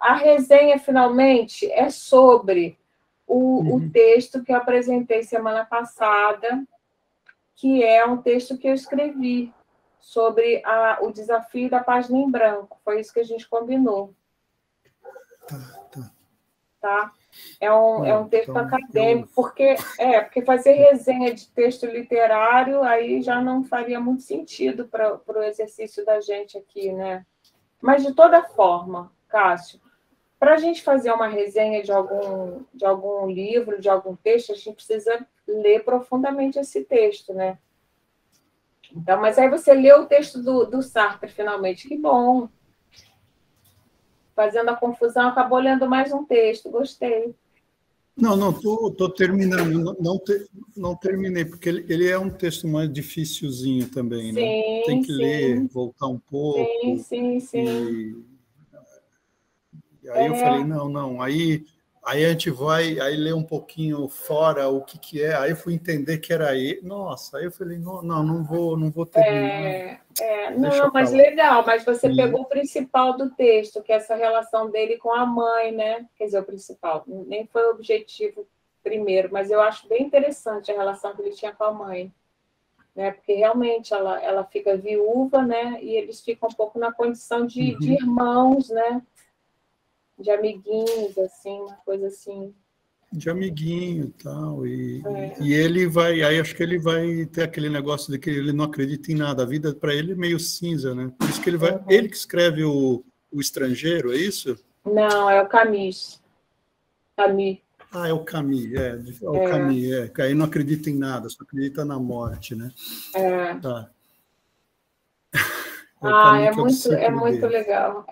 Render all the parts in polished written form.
a resenha, finalmente, é sobre o texto que eu apresentei semana passada, que é um texto que eu escrevi sobre o desafio da página em branco. Foi isso que a gente combinou. Tá? É um texto então, acadêmico, porque fazer resenha de texto literário aí já não faria muito sentido para o exercício da gente aqui, né? Mas, de toda forma, Cássio, para a gente fazer uma resenha de algum livro, de algum texto, a gente precisa ler profundamente esse texto, né? Então, mas aí você leu o texto do Sartre, finalmente. Que bom! Fazendo a confusão, acabou lendo mais um texto. Gostei. Não, estou terminando. Não terminei, porque ele é um texto mais dificilzinho também, né? Sim, tem que ler, voltar um pouco. Sim. E aí eu falei, não. Aí a gente vai, aí lê um pouquinho fora o que é. Aí eu fui entender que era ele. Nossa, aí eu falei, não vou terminar. Não, mas legal, mas você pegou o principal do texto, que é essa relação dele com a mãe, né? Quer dizer, o principal, nem foi o objetivo primeiro, mas eu acho bem interessante a relação que ele tinha com a mãe, né? Porque realmente ela fica viúva, né? E eles ficam um pouco na condição de irmãos, né? De amiguinhos, assim, uma coisa assim. De amiguinho e tal. E ele vai, aí acho que ele vai ter aquele negócio de que ele não acredita em nada. A vida para ele é meio cinza, né? Por isso que ele vai. Ele que escreve o Estrangeiro, é isso? Não, é o Camus. Ah, é o Camus, o Camus, que aí não acredita em nada, só acredita na morte, né? Tá. É muito legal.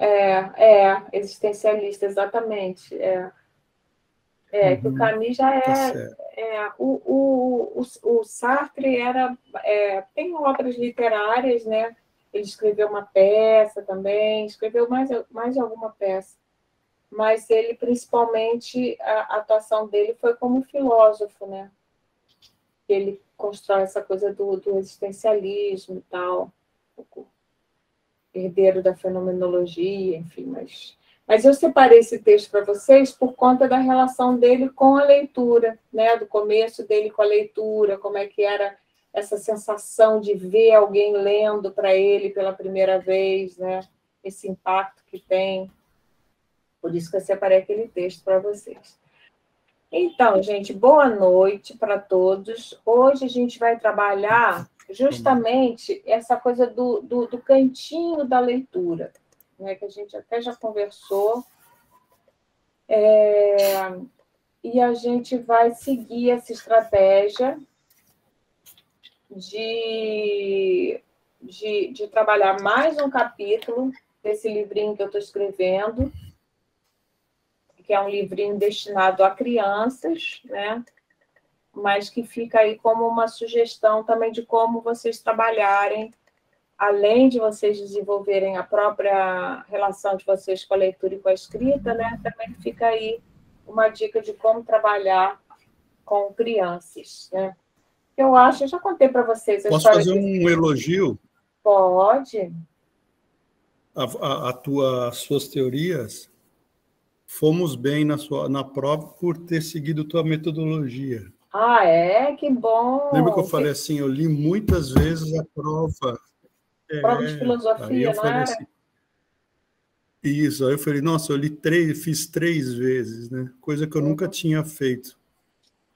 Existencialista, exatamente. Que o Camus já o Sartre tem obras literárias, né? Ele escreveu uma peça também, escreveu mais de alguma peça. Mas ele, principalmente, a atuação dele foi como filósofo, né? Ele constrói essa coisa do existencialismo e tal, um pouco herdeiro da fenomenologia, enfim, mas eu separei esse texto para vocês por conta da relação dele com a leitura, né? Do começo dele com a leitura, como é que era essa sensação de ver alguém lendo para ele pela primeira vez, né? Esse impacto que tem. Por isso que eu separei aquele texto para vocês. Então, gente, boa noite para todos. Hoje a gente vai trabalhar justamente essa coisa do cantinho da leitura, né, que a gente até já conversou. E a gente vai seguir essa estratégia de trabalhar mais um capítulo desse livrinho que eu estou escrevendo, que é um livrinho destinado a crianças, né? Mas que fica aí como uma sugestão também de como vocês trabalharem, além de vocês desenvolverem a própria relação de vocês com a leitura e com a escrita, né? Também fica aí uma dica de como trabalhar com crianças, né? Eu já contei para vocês a Posso história... fazer um elogio? Pode. As suas teorias, fomos bem na prova por ter seguido tua metodologia. Que bom! Lembra que eu falei assim, eu li muitas vezes a prova. Prova de filosofia, aí eu falei assim, isso, aí eu falei, nossa, fiz 3 vezes, né? Coisa que eu nunca tinha feito.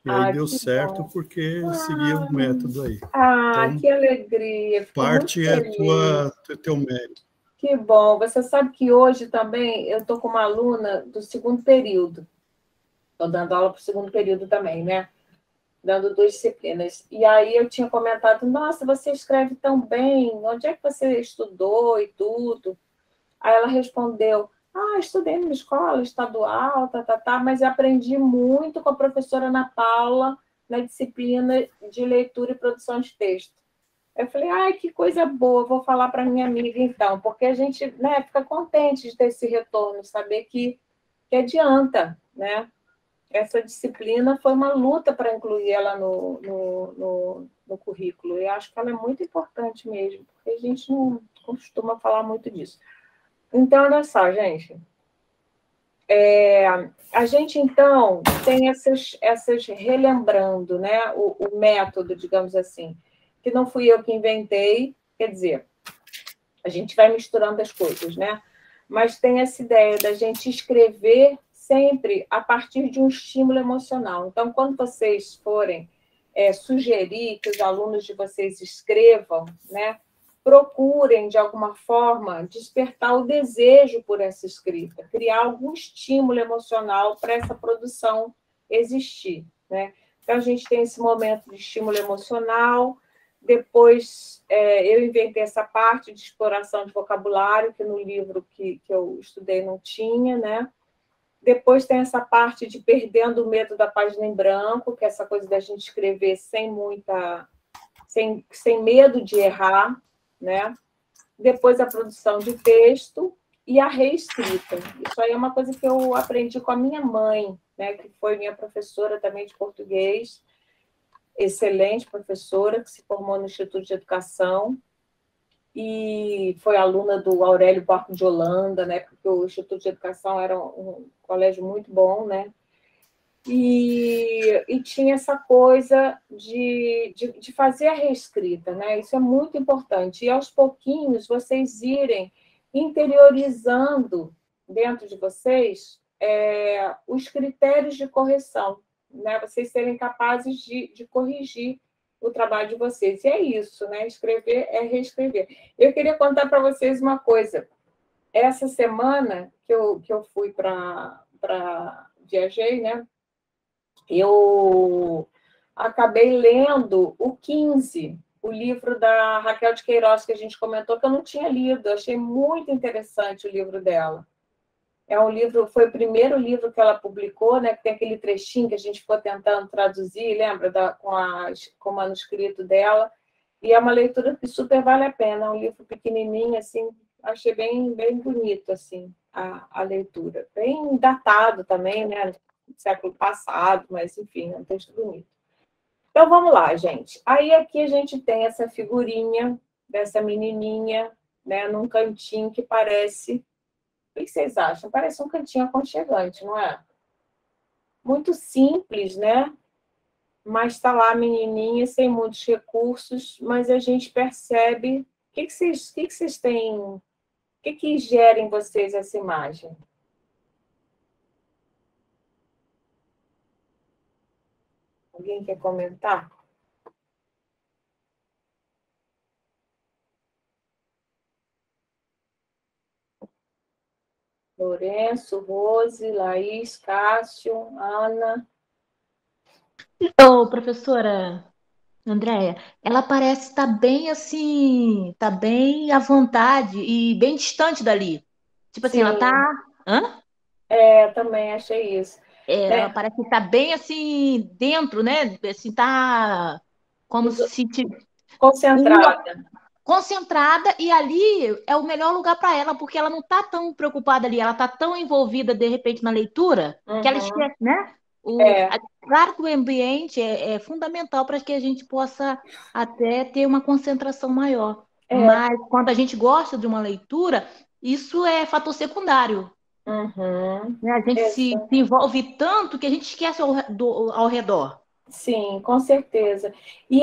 E aí deu certo bom. Porque seguia o método aí. Então, que alegria! Fico parte muito teu mérito. Que bom! Você sabe que hoje também eu estou com uma aluna do segundo período. Estou dando aula para o segundo período também, né? Dando 2 disciplinas. E aí eu tinha comentado, nossa, você escreve tão bem, onde é que você estudou e tudo? Aí ela respondeu, estudei numa escola estadual, mas aprendi muito com a professora Ana Paula na disciplina de leitura e produção de texto. Eu falei, que coisa boa, vou falar para minha amiga então, porque a gente, né, fica contente de ter esse retorno, saber que adianta, né? Essa disciplina foi uma luta para incluir ela no currículo, e acho que ela é muito importante mesmo, porque a gente não costuma falar muito disso. Então, olha só, gente, A gente, então, tem essas relembrando, né, o método, digamos assim, que não fui eu que inventei, quer dizer, a gente vai misturando as coisas, né? Mas tem essa ideia da gente escrever sempre a partir de um estímulo emocional. Então, quando vocês forem sugerir que os alunos de vocês escrevam, né, procurem, de alguma forma, despertar o desejo por essa escrita, criar algum estímulo emocional para essa produção existir, né? Então, a gente tem esse momento de estímulo emocional. Depois, eu inventei essa parte de exploração de vocabulário, que no livro que eu estudei não tinha, né? Depois tem essa parte de perdendo o medo da página em branco, que é essa coisa da gente escrever sem medo de errar, né? Depois a produção de texto e a reescrita. Isso aí é uma coisa que eu aprendi com a minha mãe, né? Que foi minha professora também de português, excelente professora, que se formou no Instituto de Educação e foi aluna do Aurélio Buarque de Holanda, né? Porque o Instituto de Educação era um colégio muito bom, né? E tinha essa coisa de fazer a reescrita, né? Isso é muito importante. E, aos pouquinhos, vocês irem interiorizando dentro de vocês os critérios de correção, né? Vocês serem capazes de corrigir o trabalho de vocês. E é isso, né? Escrever é reescrever. Eu queria contar para vocês uma coisa. Essa semana que eu fui viajei, né? Eu acabei lendo o 15, o livro da Raquel de Queiroz, que a gente comentou, que eu não tinha lido. Eu achei muito interessante o livro dela. É um livro, foi o primeiro livro que ela publicou, né? Que tem aquele trechinho que a gente ficou tentando traduzir, lembra? Com o manuscrito dela. E é uma leitura que super vale a pena. É um livro pequenininho, assim, achei bem, bem bonito, assim, a leitura. Bem datado também, né? Do século passado, mas, enfim, é um texto bonito. Então, vamos lá, gente. Aí, aqui a gente tem essa figurinha dessa menininha, né? Num cantinho que parece... O que vocês acham? Parece um cantinho aconchegante, não é? Muito simples, né? Mas está lá a menininha, sem muitos recursos, mas a gente percebe... O que vocês têm... O que gera em vocês essa imagem? Alguém quer comentar? Lourenço, Rose, Laís, Cássio, Ana. Ô, professora Andréia, ela parece estar bem assim, está bem à vontade e bem distante dali. Tipo assim, ela tá. Sim, Hã? também achei isso. Ela Né? parece estar bem assim, dentro, né? Assim, tá como se Concentrada. concentrada e ali é o melhor lugar para ela, porque ela não está tão preocupada ali, ela está tão envolvida de repente na leitura que ela Uhum. esquece, né? É, Claro que o ambiente é fundamental para que a gente possa até ter uma concentração maior, é. mas quando a gente gosta de uma leitura, isso é fator secundário, Uhum. né? A gente se envolve tanto que a gente esquece ao redor. Sim, com certeza. E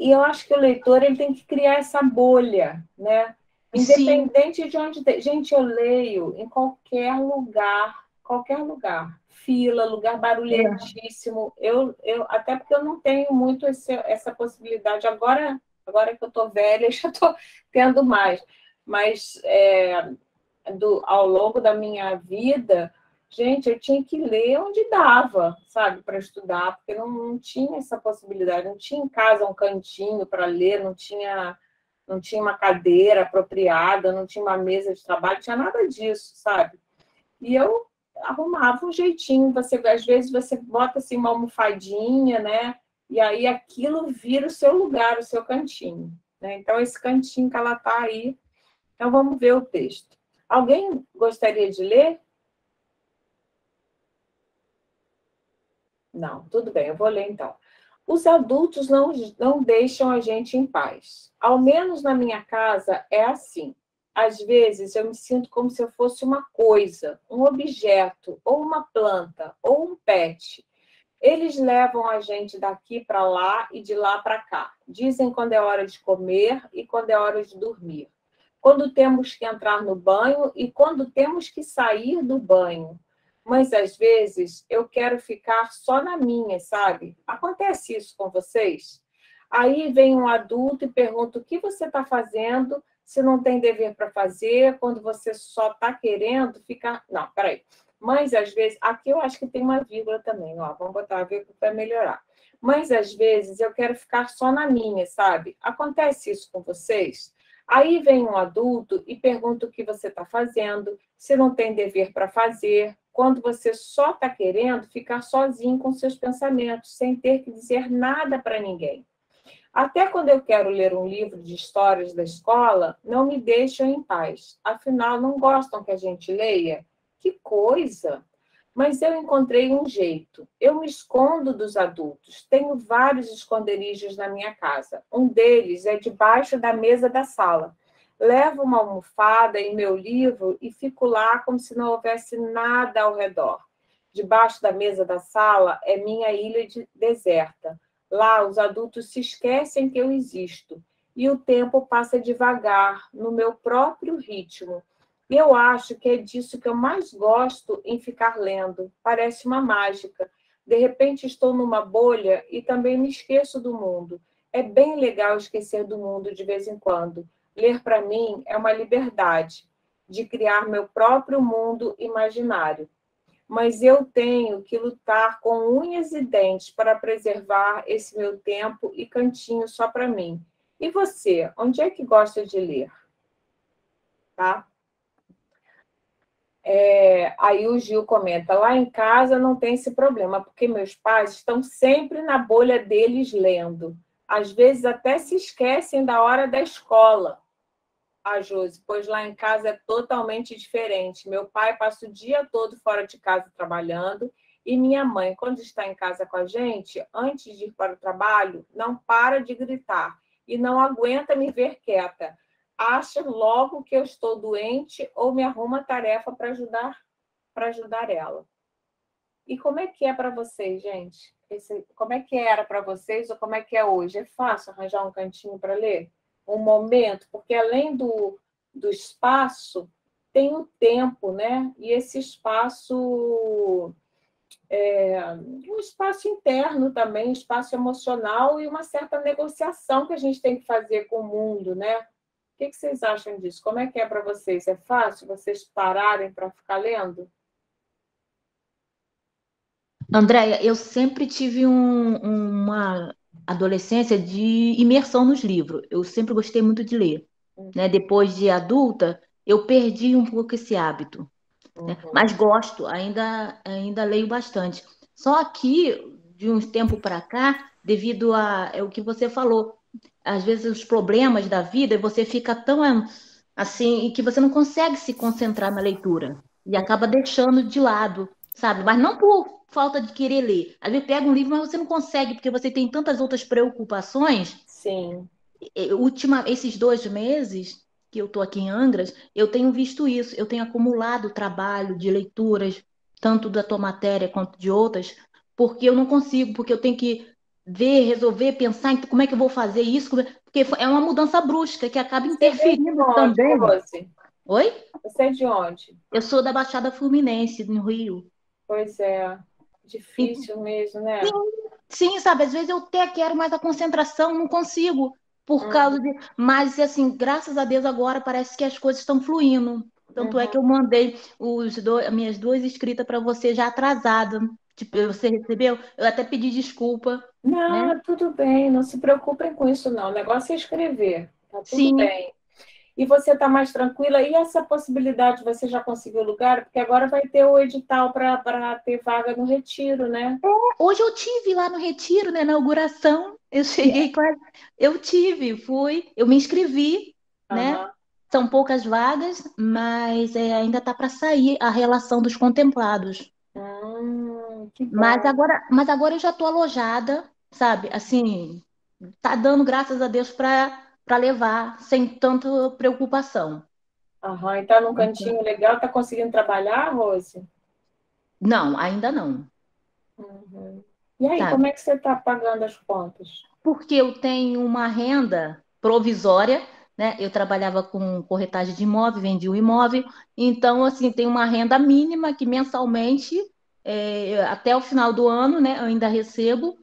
eu acho que o leitor ele tem que criar essa bolha, né? Sim, Independente de onde. Gente, eu leio em qualquer lugar. Fila, lugar é, barulhentíssimo. Até porque eu não tenho muito essa possibilidade. Agora que eu estou velha, já estou tendo mais. Mas ao longo da minha vida. Gente, eu tinha que ler onde dava, sabe, para estudar, porque não tinha essa possibilidade, não tinha em casa um cantinho para ler, não tinha uma cadeira apropriada, não tinha uma mesa de trabalho, não tinha nada disso, sabe? E eu arrumava um jeitinho, às vezes você bota assim uma almofadinha, né? E aí aquilo vira o seu lugar, o seu cantinho, né? Então esse cantinho que ela está aí. Então vamos ver o texto. Alguém gostaria de ler? Não, tudo bem, eu vou ler então. Os adultos não deixam a gente em paz. Ao menos na minha casa é assim. às vezes eu me sinto como se eu fosse uma coisa, um objeto, ou uma planta, ou um pet. Eles levam a gente daqui para lá e de lá para cá. Dizem quando é hora de comer e quando é hora de dormir. Quando temos que entrar no banho e quando temos que sair do banho. Mas às vezes eu quero ficar só na minha, sabe? Acontece isso com vocês? Aí vem um adulto e pergunta o que você está fazendo, se não tem dever para fazer, quando você só está querendo ficar. Não, peraí. Mas às vezes, aqui eu acho que tem uma vírgula também, ó. Vamos botar a vírgula para melhorar. Mas às vezes eu quero ficar só na minha, sabe? Acontece isso com vocês? Aí vem um adulto e pergunta o que você está fazendo, se não tem dever para fazer, quando você só está querendo ficar sozinho com seus pensamentos, sem ter que dizer nada para ninguém. Até quando eu quero ler um livro de histórias da escola, não me deixam em paz. Afinal, não gostam que a gente leia? Que coisa! Mas eu encontrei um jeito. Eu me escondo dos adultos. Tenho vários esconderijos na minha casa. Um deles é debaixo da mesa da sala. Levo uma almofada e meu livro e fico lá como se não houvesse nada ao redor. Debaixo da mesa da sala é minha ilha deserta. Lá os adultos se esquecem que eu existo e o tempo passa devagar, no meu próprio ritmo. E eu acho que é disso que eu mais gosto em ficar lendo. Parece uma mágica. De repente estou numa bolha e também me esqueço do mundo. É bem legal esquecer do mundo de vez em quando. Ler para mim é uma liberdade de criar meu próprio mundo imaginário. Mas eu tenho que lutar com unhas e dentes para preservar esse meu tempo e cantinho só para mim. E você, onde é que gosta de ler? Tá? Aí o Gil comenta, lá em casa não tem esse problema, porque meus pais estão sempre na bolha deles lendo. Às vezes até se esquecem da hora da escola. A Josi, pois lá em casa é totalmente diferente. Meu pai passa o dia todo fora de casa trabalhando e minha mãe, quando está em casa com a gente, antes de ir para o trabalho, não para de gritar e não aguenta me ver quieta. Acha logo que eu estou doente ou me arruma tarefa para ajudar ela. E como é que é para vocês, gente? Como é que era para vocês ou como é que é hoje? É fácil arranjar um cantinho para ler? Um momento? Porque além do espaço, tem o tempo, né? E esse espaço um espaço interno também, um espaço emocional e uma certa negociação que a gente tem que fazer com o mundo, né? O que vocês acham disso? Como é que é para vocês? É fácil vocês pararem para ficar lendo? Andréia, eu sempre tive uma adolescência de imersão nos livros. Eu sempre gostei muito de ler, né? Depois de adulta, eu perdi um pouco esse hábito, né? Mas gosto, ainda leio bastante. Só que, de uns tempos para cá, devido é o que você falou, às vezes os problemas da vida, você fica tão assim, que você não consegue se concentrar na leitura e acaba deixando de lado, sabe? Mas não por falta de querer ler. Às vezes pega um livro, mas você não consegue, porque você tem tantas outras preocupações. Sim. Esses 2 meses que eu estou aqui em Angras, eu tenho visto isso, eu tenho acumulado trabalho de leituras, tanto da tua matéria quanto de outras, porque eu não consigo, porque eu tenho que ver, resolver, pensar em como é que eu vou fazer isso, porque é uma mudança brusca que acaba Você vem de interferindo onde, também. Rose? Oi? Você é de onde? Eu sou da Baixada Fluminense, no Rio. Pois é, difícil mesmo, né? Sim, sabe, às vezes eu até quero mais a concentração, não consigo, por causa de. Mas, assim, graças a Deus agora parece que as coisas estão fluindo. Tanto é que eu mandei as minhas 2 escritas para você já atrasada. Tipo, você recebeu? Eu até pedi desculpa, né? Não, tudo bem, não se preocupem com isso, não. O negócio é escrever, tá tudo Sim. bem. E você está mais tranquila? E essa possibilidade, você já conseguiu lugar? Porque agora vai ter o edital para ter vaga no retiro, né? Hoje eu tive lá no Retiro, na inauguração. Eu cheguei quase. Eu me inscrevi, né? Aham. São poucas vagas, mas ainda tá para sair a relação dos contemplados. Que bom. Mas agora eu já tô alojada, sabe? Assim, tá dando graças a Deus para levar sem tanta preocupação. Aham, e tá num cantinho legal, tá conseguindo trabalhar, Rose? Não, ainda não. Uhum. E aí, Sabe? como é que você está pagando as contas? Porque eu tenho uma renda provisória, né? Eu trabalhava com corretagem de imóvel, vendi um imóvel, então, assim, tem uma renda mínima que mensalmente, até o final do ano, né, eu ainda recebo,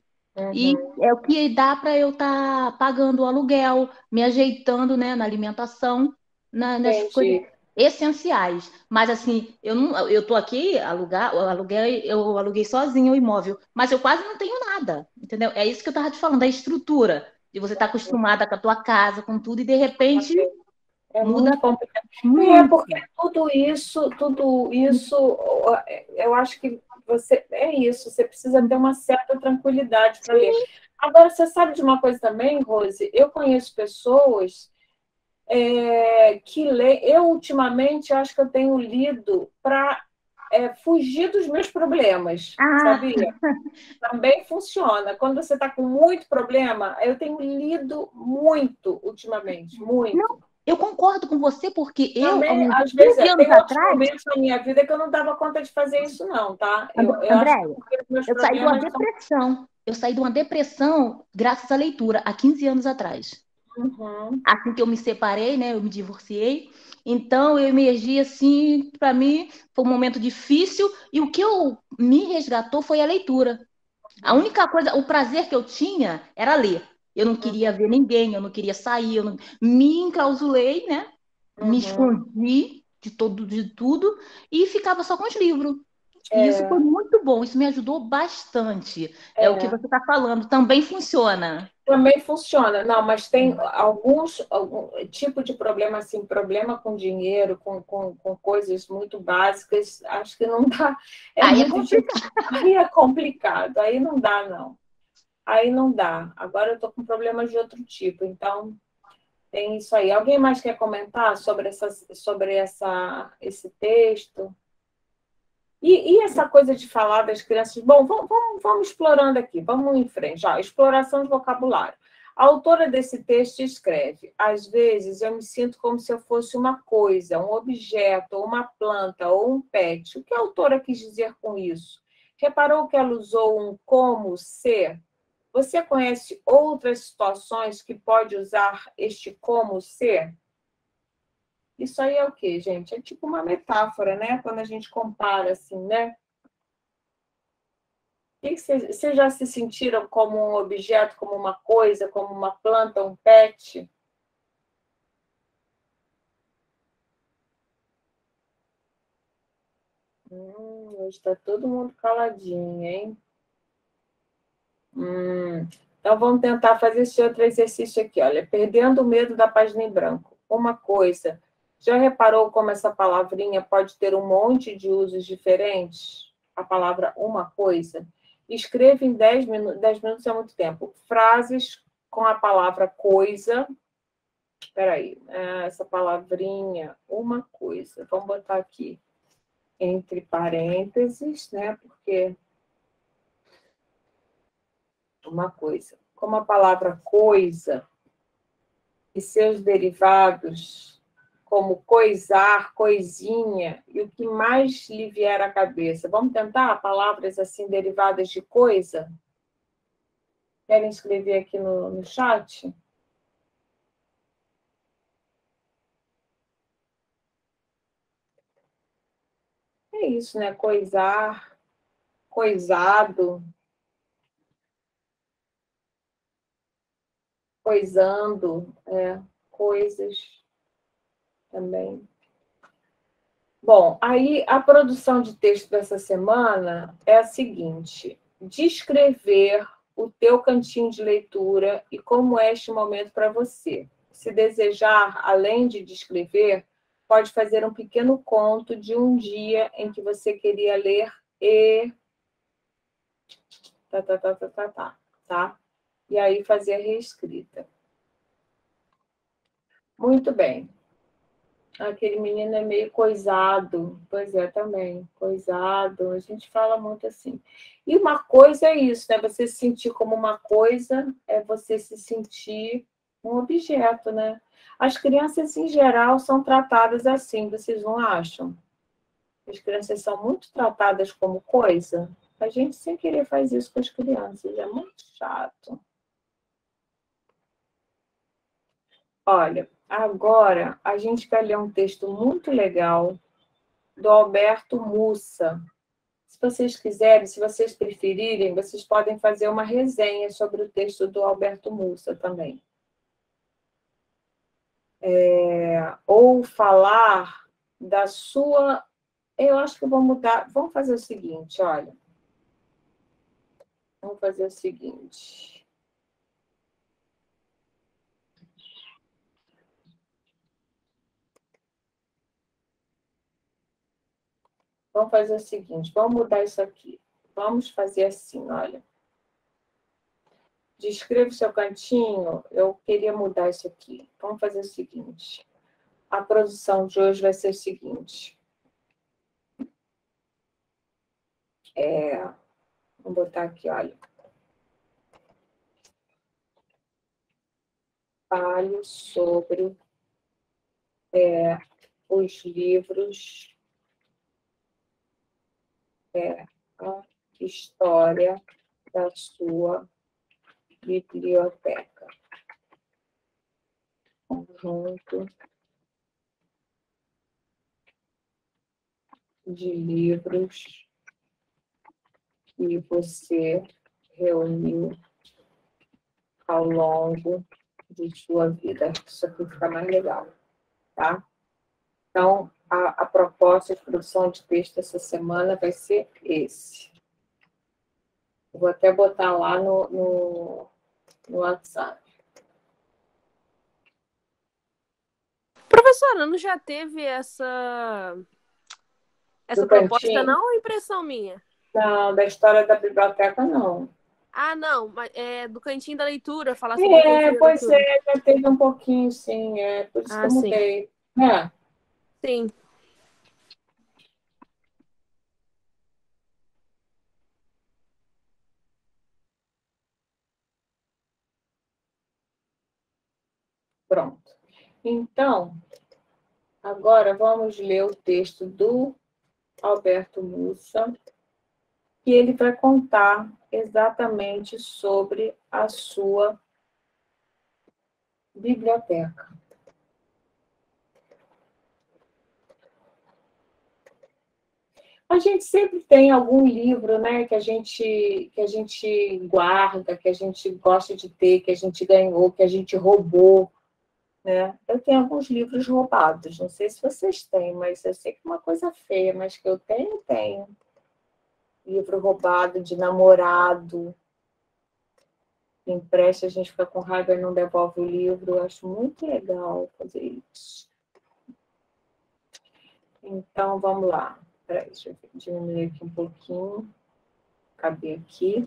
e Uhum, é o que dá para eu estar pagando o aluguel, me ajeitando, né, na alimentação, nas coisas entendi. essenciais. Mas assim, eu não, eu tô aqui eu aluguei sozinho o imóvel, mas eu quase não tenho nada, entendeu? É isso que eu tava te falando, da estrutura, de você estar acostumada com a tua casa, com tudo, e de repente É muda muito complicado. É, muito. porque tudo isso, eu acho que você é isso, você precisa ter uma certa tranquilidade para ler. Agora, você sabe de uma coisa também, Rose? Eu conheço pessoas que leem. Eu, ultimamente, acho que eu tenho lido para fugir dos meus problemas, Ah, sabia? Também funciona. Quando você está com muito problema, eu tenho lido muito ultimamente, não, muito. eu concordo com você, porque eu, há Também, uns às vezes, 15 anos tem outros atrás, momentos na minha vida que eu não dava conta de fazer isso, não, tá? Eu acho que Andréia, porque os meus eu saí de uma problemas são. depressão. Eu saí de uma depressão graças à leitura, há 15 anos atrás. Uhum. Assim que eu me separei, né, eu me divorciei. Então, eu emergi assim, para mim, foi um momento difícil. E o que eu me resgatou foi a leitura. A única coisa, o prazer que eu tinha era ler. Eu não queria ver ninguém, eu não queria sair, me enclausulei, né? Me Uhum. escondi de tudo e ficava só com os livros. E isso foi É, muito bom, isso me ajudou bastante. É o que é. você está falando, também funciona. Também funciona. Não, mas tem algum tipo de problema, assim, problema com dinheiro, com coisas muito básicas, acho que não dá. É Aí é muito difícil. complicado. Aí é complicado, aí não dá, não. Aí não dá. Agora eu estou com problemas de outro tipo, então tem isso aí. Alguém mais quer comentar esse texto? E essa coisa de falar das crianças? Bom, vamos explorando aqui, vamos em frente. Já, exploração de vocabulário. A autora desse texto escreve: às vezes eu me sinto como se eu fosse uma coisa, um objeto, ou uma planta, ou um pet. O que a autora quis dizer com isso? Reparou que ela usou um como ser? Você conhece outras situações que pode usar este como ser? Isso aí é o quê, gente? É tipo uma metáfora, né? Quando a gente compara assim, né? Vocês já se sentiram como um objeto, como uma coisa, como uma planta, um pet? Hoje está todo mundo caladinho, hein? Então vamos tentar fazer esse outro exercício aqui, olha. Perdendo o medo da página em branco. Uma coisa. Já reparou como essa palavrinha pode ter um monte de usos diferentes? A palavra uma coisa. Escreva em 10 minutos. 10 minutos é muito tempo. Frases com a palavra coisa. Espera aí, essa palavrinha, uma coisa. Vamos botar aqui entre parênteses, né? Porque uma coisa. Como a palavra coisa e seus derivados, como coisar, coisinha, e o que mais lhe vier à cabeça. Vamos tentar palavras assim derivadas de coisa? Querem escrever aqui no chat? É isso, né? Coisar, coisado, coisando, coisas também. Bom, aí a produção de texto dessa semana é a seguinte: descrever o teu cantinho de leitura e como é este momento para você. Se desejar, além de descrever, pode fazer um pequeno conto de um dia em que você queria ler e tá? E aí fazer a reescrita. Muito bem. Aquele menino é meio coisado. Pois é, também. Coisado. A gente fala muito assim. E uma coisa é isso, né? Você se sentir como uma coisa é você se sentir um objeto, né? As crianças, em geral, são tratadas assim, vocês não acham? As crianças são muito tratadas como coisa. A gente, sem querer, faz isso com as crianças. É muito chato. Olha, agora a gente vai ler um texto muito legal do Alberto Mussa. Se vocês quiserem, se vocês preferirem, vocês podem fazer uma resenha sobre o texto do Alberto Mussa também. Ou falar da sua... Eu acho que eu vou mudar. Vamos fazer o seguinte, olha. Vamos fazer o seguinte. Vamos fazer o seguinte, vamos mudar isso aqui. Vamos fazer assim, olha. Descreva o seu cantinho. Eu queria mudar isso aqui. Vamos fazer o seguinte. A produção de hoje vai ser o seguinte. Vou botar aqui, olha. Fale sobre os livros, a história da sua biblioteca. Conjunto de livros que você reuniu ao longo de sua vida. Isso aqui fica mais legal, tá? Então, a proposta de produção de texto essa semana vai ser esse. Vou até botar lá no WhatsApp. Professora, não já teve essa proposta, cantinho? não, ou impressão minha? Não, da história da biblioteca, não. Ah, não, mas do cantinho da leitura, falar sobre o cantinho Pois da leitura. já teve um pouquinho, sim. Por isso que eu mudei. Sim. Pronto. Então, agora vamos ler o texto do Alberto Mussa, que ele vai contar exatamente sobre a sua biblioteca. A gente sempre tem algum livro, né, que a gente guarda, que a gente gosta de ter, que a gente ganhou, que a gente roubou, né? Eu tenho alguns livros roubados, não sei se vocês têm, mas eu sei que é uma coisa feia, mas que eu tenho. Livro roubado de namorado. Empresta, a gente fica com raiva e não devolve o livro. Eu acho muito legal fazer isso. Então, vamos lá. Peraí, deixa eu diminuir aqui um pouquinho. Cadê aqui?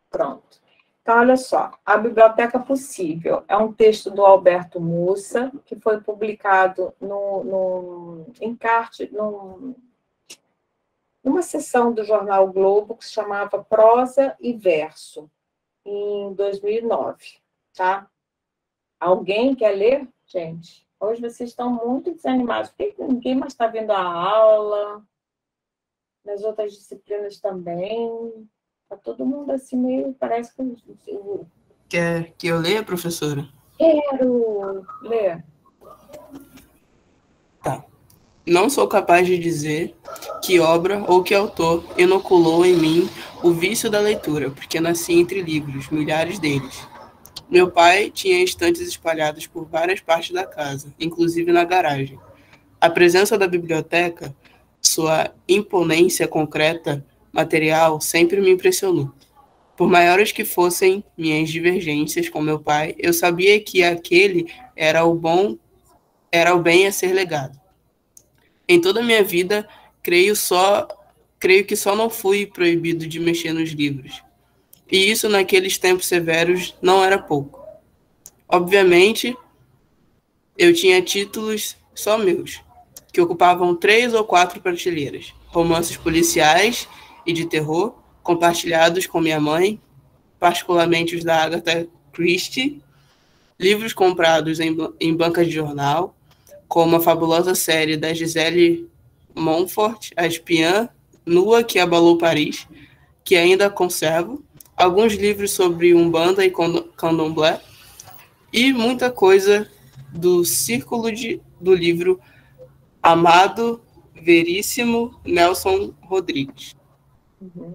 Pronto. Então, olha só. A Biblioteca Possível é um texto do Alberto Mussa, que foi publicado no encarte, numa sessão do jornal o Globo que se chamava Prosa e Verso, em 2009, tá? Alguém quer ler? Gente, hoje vocês estão muito desanimados. Por que ninguém mais está vendo a aula? Nas outras disciplinas também. Está todo mundo assim meio... Parece que... Quer que eu leia, professora? Quero ler. Tá. Não sou capaz de dizer que obra ou que autor inoculou em mim o vício da leitura, porque nasci entre livros, milhares deles. Meu pai tinha estantes espalhadas por várias partes da casa, inclusive na garagem. A presença da biblioteca, sua imponência concreta, material, sempre me impressionou. Por maiores que fossem minhas divergências com meu pai, eu sabia que aquele era o bem a ser legado. Em toda a minha vida, creio que só não fui proibido de mexer nos livros. E isso, naqueles tempos severos, não era pouco. Obviamente, eu tinha títulos só meus, que ocupavam 3 ou 4 prateleiras. Romances policiais e de terror, compartilhados com minha mãe, particularmente os da Agatha Christie, livros comprados em bancas de jornal, como a fabulosa série da Gisele Montfort, A Espiã Nua que Abalou Paris, que ainda conservo, alguns livros sobre Umbanda e Candomblé, e muita coisa do círculo do livro Amado Veríssimo Nelson Rodrigues. Uhum.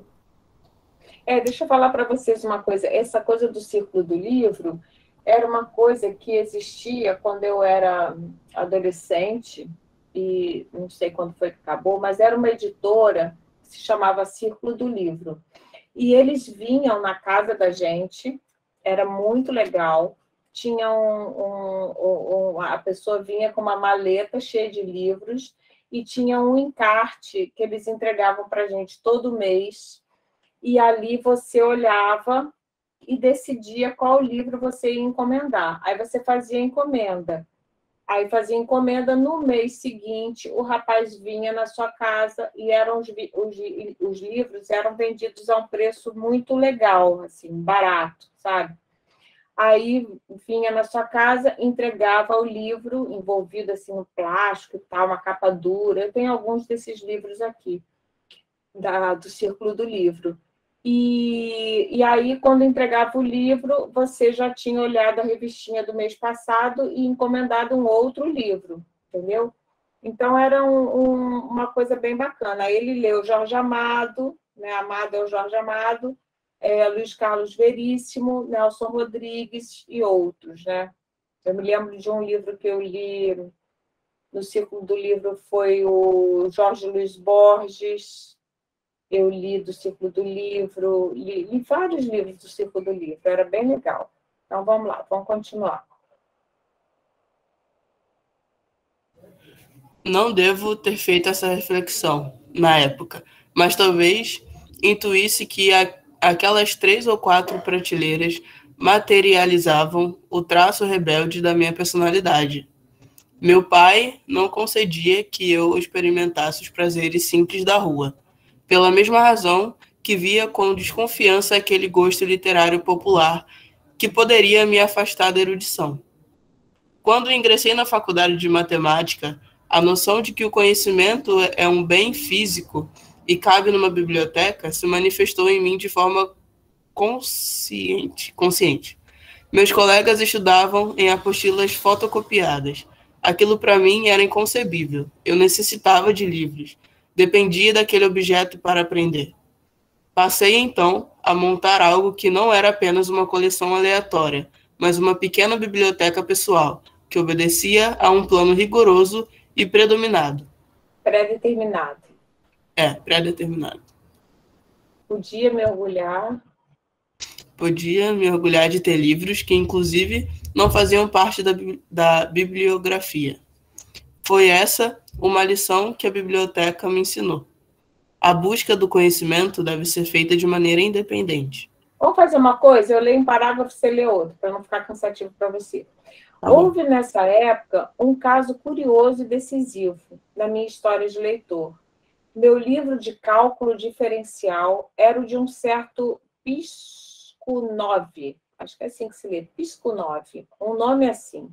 Deixa eu falar para vocês uma coisa. Essa coisa do círculo do livro era uma coisa que existia quando eu era adolescente, e não sei quando foi que acabou, mas era uma editora que se chamava Círculo do Livro. E eles vinham na casa da gente, era muito legal. Tinha a pessoa vinha com uma maleta cheia de livros e tinha um encarte que eles entregavam para a gente todo mês. E ali você olhava e decidia qual livro você ia encomendar. Aí você fazia encomenda. Aí fazia encomenda, no mês seguinte, o rapaz vinha na sua casa e os livros eram vendidos a um preço muito legal, assim, barato, sabe? Aí vinha na sua casa, entregava o livro envolvido assim no plástico e tal, uma capa dura. Eu tenho alguns desses livros aqui, do Círculo do Livro. E aí, quando entregava o livro, você já tinha olhado a revistinha do mês passado e encomendado um outro livro, entendeu? Então, era uma coisa bem bacana. Aí ele leu Jorge Amado, né? Amado é o Jorge Amado, Luiz Carlos Veríssimo, Nelson Rodrigues e outros, né? Eu me lembro de um livro que eu li no Círculo do Livro, foi o Jorge Luiz Borges. Eu li do Círculo do Livro, li vários livros do Círculo do Livro, era bem legal. Então, vamos lá, vamos continuar. Não devo ter feito essa reflexão na época, mas talvez intuísse que aquelas 3 ou 4 prateleiras materializavam o traço rebelde da minha personalidade. Meu pai não concedia que eu experimentasse os prazeres simples da rua, pela mesma razão que via com desconfiança aquele gosto literário popular que poderia me afastar da erudição. Quando ingressei na faculdade de matemática, a noção de que o conhecimento é um bem físico e cabe numa biblioteca se manifestou em mim de forma consciente. Meus colegas estudavam em apostilas fotocopiadas. Aquilo para mim era inconcebível. Eu necessitava de livros. Dependia daquele objeto para aprender. Passei, então, a montar algo que não era apenas uma coleção aleatória, mas uma pequena biblioteca pessoal, que obedecia a um plano rigoroso e predominado. Pré-determinado. Pré-determinado. Podia me orgulhar de ter livros que, inclusive, não faziam parte da bibliografia. Foi essa uma lição que a biblioteca me ensinou. A busca do conhecimento deve ser feita de maneira independente. Vamos fazer uma coisa? Eu leio um parágrafo, você lê outro, para não ficar cansativo para você. Tá Houve, nessa época, um caso curioso e decisivo na minha história de leitor. Meu livro de cálculo diferencial era o de um certo Piskunov, acho que é assim que se lê, Piskunov, um nome assim.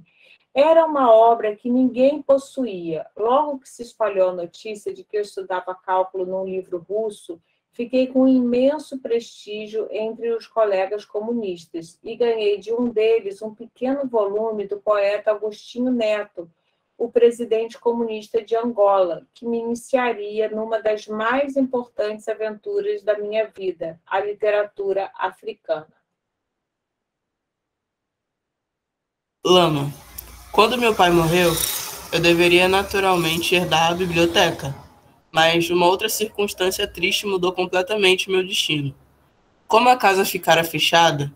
Era uma obra que ninguém possuía. Logo que se espalhou a notícia de que eu estudava cálculo num livro russo, fiquei com um imenso prestígio entre os colegas comunistas e ganhei de um deles um pequeno volume do poeta Agostinho Neto, o presidente comunista de Angola, que me iniciaria numa das mais importantes aventuras da minha vida, a literatura africana. Lama. Quando meu pai morreu, eu deveria naturalmente herdar a biblioteca, mas uma outra circunstância triste mudou completamente meu destino. Como a casa ficara fechada,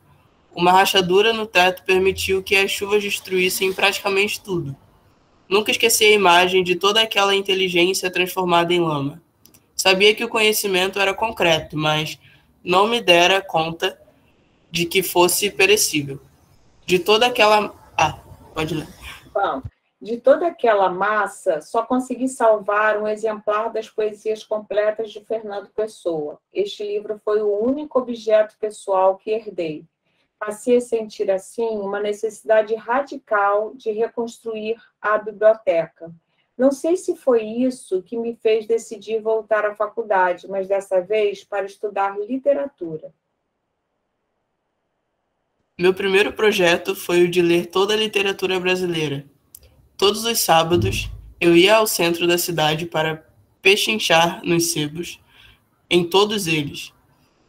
uma rachadura no teto permitiu que as chuvas destruíssem praticamente tudo. Nunca esqueci a imagem de toda aquela inteligência transformada em lama. Sabia que o conhecimento era concreto, mas não me dera conta de que fosse perecível. De toda aquela... pode ler. Bom, de toda aquela massa, só consegui salvar um exemplar das poesias completas de Fernando Pessoa. Este livro foi o único objeto pessoal que herdei. Passei a sentir, assim, uma necessidade radical de reconstruir a biblioteca. Não sei se foi isso que me fez decidir voltar à faculdade, mas dessa vez para estudar literatura. Meu primeiro projeto foi o de ler toda a literatura brasileira. Todos os sábados, eu ia ao centro da cidade para pechinchar nos sebos, em todos eles.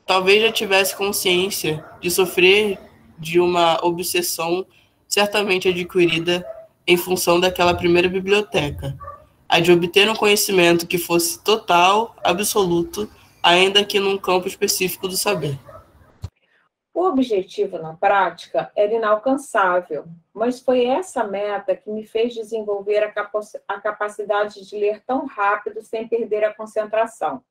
Talvez já tivesse consciência de sofrer de uma obsessão certamente adquirida em função daquela primeira biblioteca, a de obter um conhecimento que fosse total, absoluto, ainda que num campo específico do saber. O objetivo, na prática, era inalcançável, mas foi essa meta que me fez desenvolver a capacidade de ler tão rápido sem perder a concentração.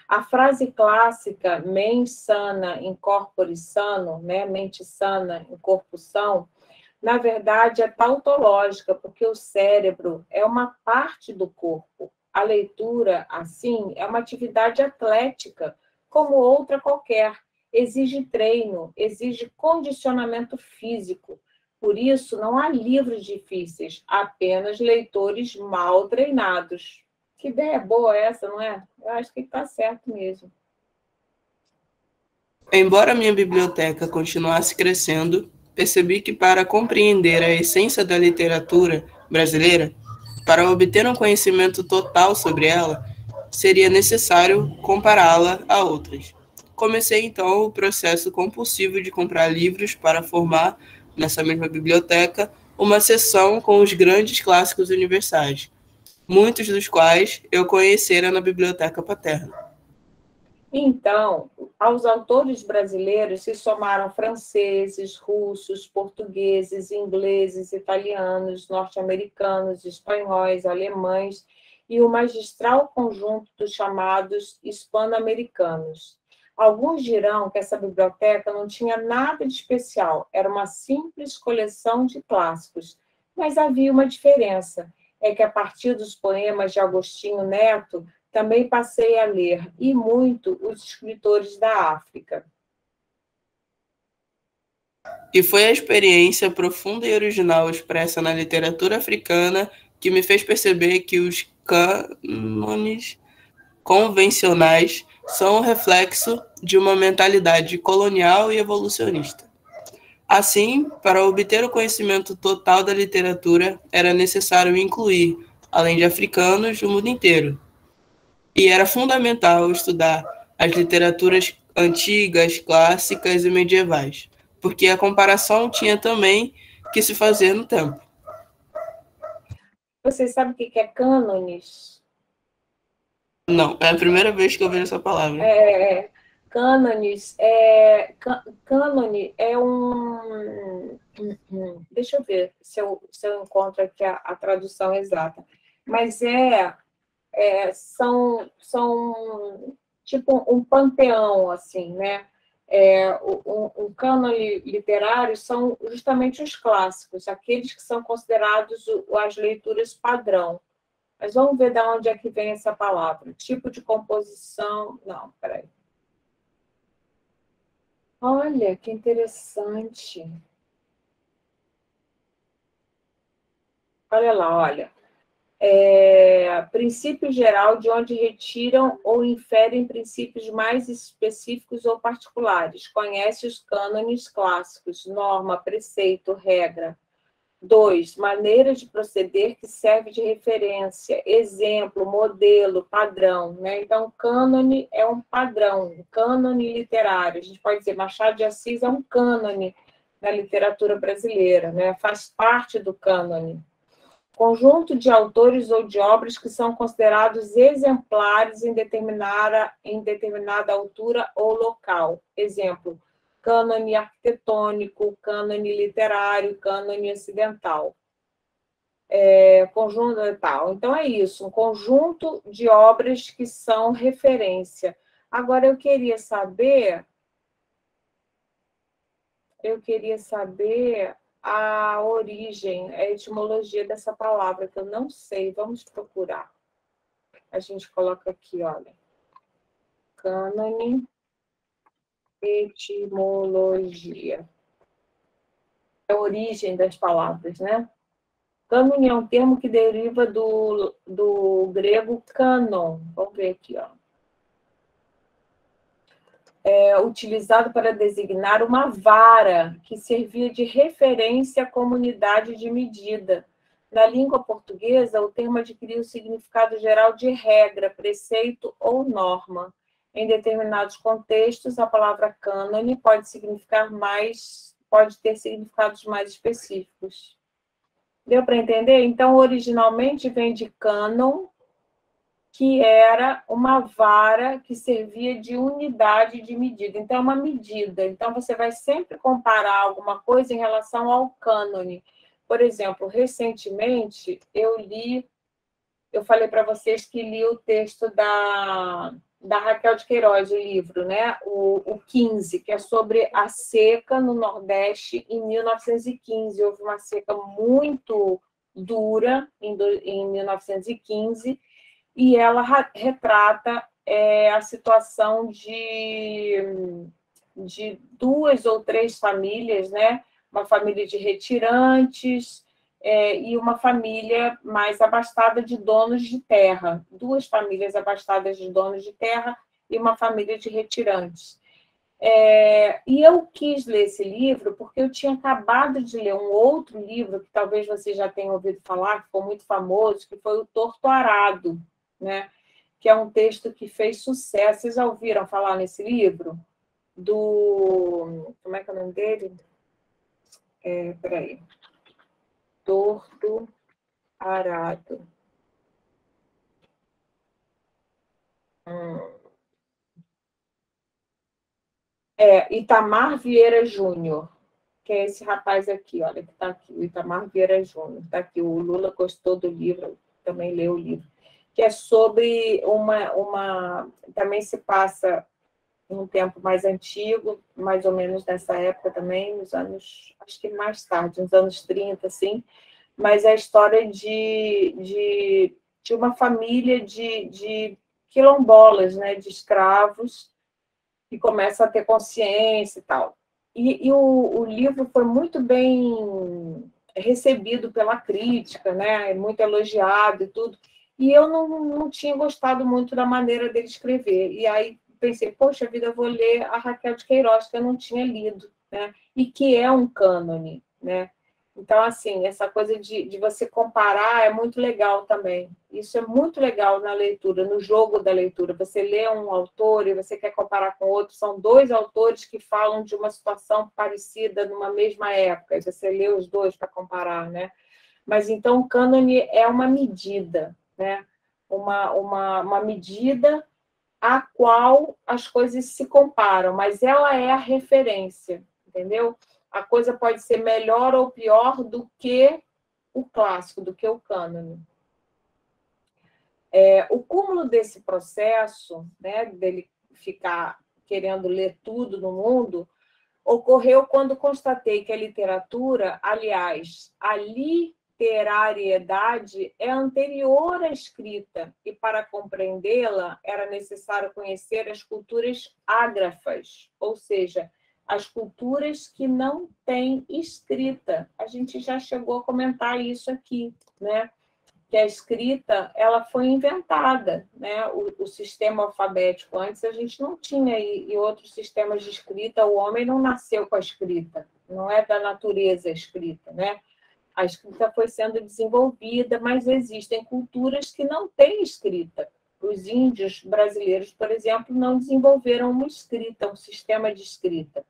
A frase clássica, mens sana in corpore sano, né? Mente sana em corpo são, na verdade é tautológica, porque o cérebro é uma parte do corpo. A leitura, assim, é uma atividade atlética, como outra qualquer. Exige treino, exige condicionamento físico. Por isso, não há livros difíceis, apenas leitores mal treinados. Que ideia boa essa, não é? Eu acho que está certo mesmo. Embora minha biblioteca continuasse crescendo, percebi que para compreender a essência da literatura brasileira, para obter um conhecimento total sobre ela, seria necessário compará-la a outras. Comecei então o processo compulsivo de comprar livros para formar, nessa mesma biblioteca, uma seção com os grandes clássicos universais, muitos dos quais eu conhecera na biblioteca paterna. Então, aos autores brasileiros se somaram franceses, russos, portugueses, ingleses, italianos, norte-americanos, espanhóis, alemães e o magistral conjunto dos chamados hispano-americanos. Alguns dirão que essa biblioteca não tinha nada de especial, era uma simples coleção de clássicos, mas havia uma diferença, é que a partir dos poemas de Agostinho Neto, também passei a ler, e muito, os escritores da África. E foi a experiência profunda e original expressa na literatura africana que me fez perceber que os cânones convencionais são o reflexo de uma mentalidade colonial e evolucionista. Assim, para obter o conhecimento total da literatura, era necessário incluir, além de africanos, o mundo inteiro. E era fundamental estudar as literaturas antigas, clássicas e medievais, porque a comparação tinha também que se fazer no tempo. Vocês sabem o que é cânones? Não, é a primeira vez que eu vejo essa palavra. Cânones, cânone é um... Deixa eu ver se eu encontro aqui a tradução exata. Mas são tipo um panteão, assim, né? Um cânone literário são justamente os clássicos, aqueles que são considerados as leituras padrão. Mas vamos ver de onde é que vem essa palavra. Tipo de composição... Não, peraí. Olha, que interessante. Olha lá, olha. Princípio geral de onde retiram ou inferem princípios mais específicos ou particulares. Conhece os cânones clássicos, norma, preceito, regra. 2. Maneira de proceder que serve de referência, exemplo, modelo, padrão. Né? Então, cânone é um padrão, um cânone literário. A gente pode dizer, Machado de Assis é um cânone na literatura brasileira, né? Faz parte do cânone. Conjunto de autores ou de obras que são considerados exemplares em determinada altura ou local. Exemplo, cânone arquitetônico, cânone literário, cânone ocidental. Conjunto tal. Então, é isso, um conjunto de obras que são referência. Agora, eu queria saber a origem, a etimologia dessa palavra, que eu não sei. Vamos procurar. A gente coloca aqui, olha. Cânone, etimologia. a origem das palavras, né? Cânone é um termo que deriva do grego cânon. Vamos ver aqui, ó. É utilizado para designar uma vara que servia de referência à comunidade de medida. Na língua portuguesa, o termo adquiriu o significado geral de regra, preceito ou norma. Em determinados contextos, a palavra cânone pode ter significados mais específicos. Deu para entender? Então, originalmente vem de cânon, que era uma vara que servia de unidade de medida. Então, é uma medida. Então, você vai sempre comparar alguma coisa em relação ao cânone. Por exemplo, recentemente, eu falei para vocês que li o texto da Raquel de Queiroz, o livro, né? O 15, que é sobre a seca no Nordeste em 1915. Houve uma seca muito dura em 1915, e ela retrata a situação de 2 ou 3 famílias, né? Uma família de retirantes e uma família mais abastada de donos de terra. 2 famílias abastadas de donos de terra e uma família de retirantes. E eu quis ler esse livro porque eu tinha acabado de ler um outro livro, que talvez você já tenha ouvido falar, que ficou muito famoso, que foi O Torto Arado, né? Que é um texto que fez sucesso. Vocês já ouviram falar nesse livro? Como é que é o nome dele? Peraí. Torto Arado. Itamar Vieira Júnior, que é esse rapaz aqui, olha, que está aqui, o Itamar Vieira Júnior. Está aqui, o Lula gostou do livro, também leu o livro, que é sobre também se passa em um tempo mais antigo, mais ou menos nessa época também, nos anos, acho que mais tarde, nos anos 30, assim, mas é a história de uma família de quilombolas, né, de escravos, que começa a ter consciência e tal. E o livro foi muito bem recebido pela crítica, né, muito elogiado e tudo, e eu não tinha gostado muito da maneira dele escrever. E aí pensei, poxa vida, eu vou ler a Raquel de Queiroz, que eu não tinha lido, né, e que é um cânone, né? Então, assim, essa coisa de você comparar é muito legal também. Isso é muito legal na leitura, no jogo da leitura. Você lê um autor e você quer comparar com outro. São 2 autores que falam de uma situação parecida numa mesma época. Você lê os 2 para comparar, né? Mas, então, o cânone é uma medida, né? Uma medida a qual as coisas se comparam, mas ela é a referência, entendeu? A coisa pode ser melhor ou pior do que o clássico, do que o cânone. O cúmulo desse processo, né, dele ficar querendo ler tudo no mundo, ocorreu quando constatei que a literatura, aliás, a literariedade é anterior à escrita, e para compreendê-la era necessário conhecer as culturas ágrafas, ou seja, as culturas que não têm escrita. A gente já chegou a comentar isso aqui, né? Que a escrita ela foi inventada, né? O sistema alfabético antes a gente não tinha, e outros sistemas de escrita, o homem não nasceu com a escrita, não é da natureza a escrita, né? A escrita foi sendo desenvolvida, mas existem culturas que não têm escrita. Os índios brasileiros, por exemplo, não desenvolveram uma escrita, um sistema de escrita.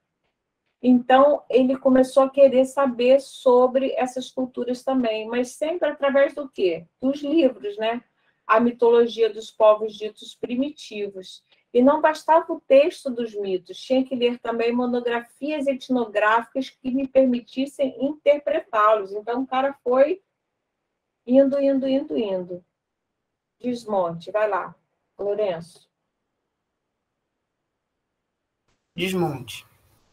Então, ele começou a querer saber sobre essas culturas também, mas sempre através do quê? Dos livros, né? A mitologia dos povos ditos primitivos. E não bastava o texto dos mitos, tinha que ler também monografias etnográficas que me permitissem interpretá-los. Então, o cara foi indo. Desmonte, vai lá, Lourenço. Desmonte.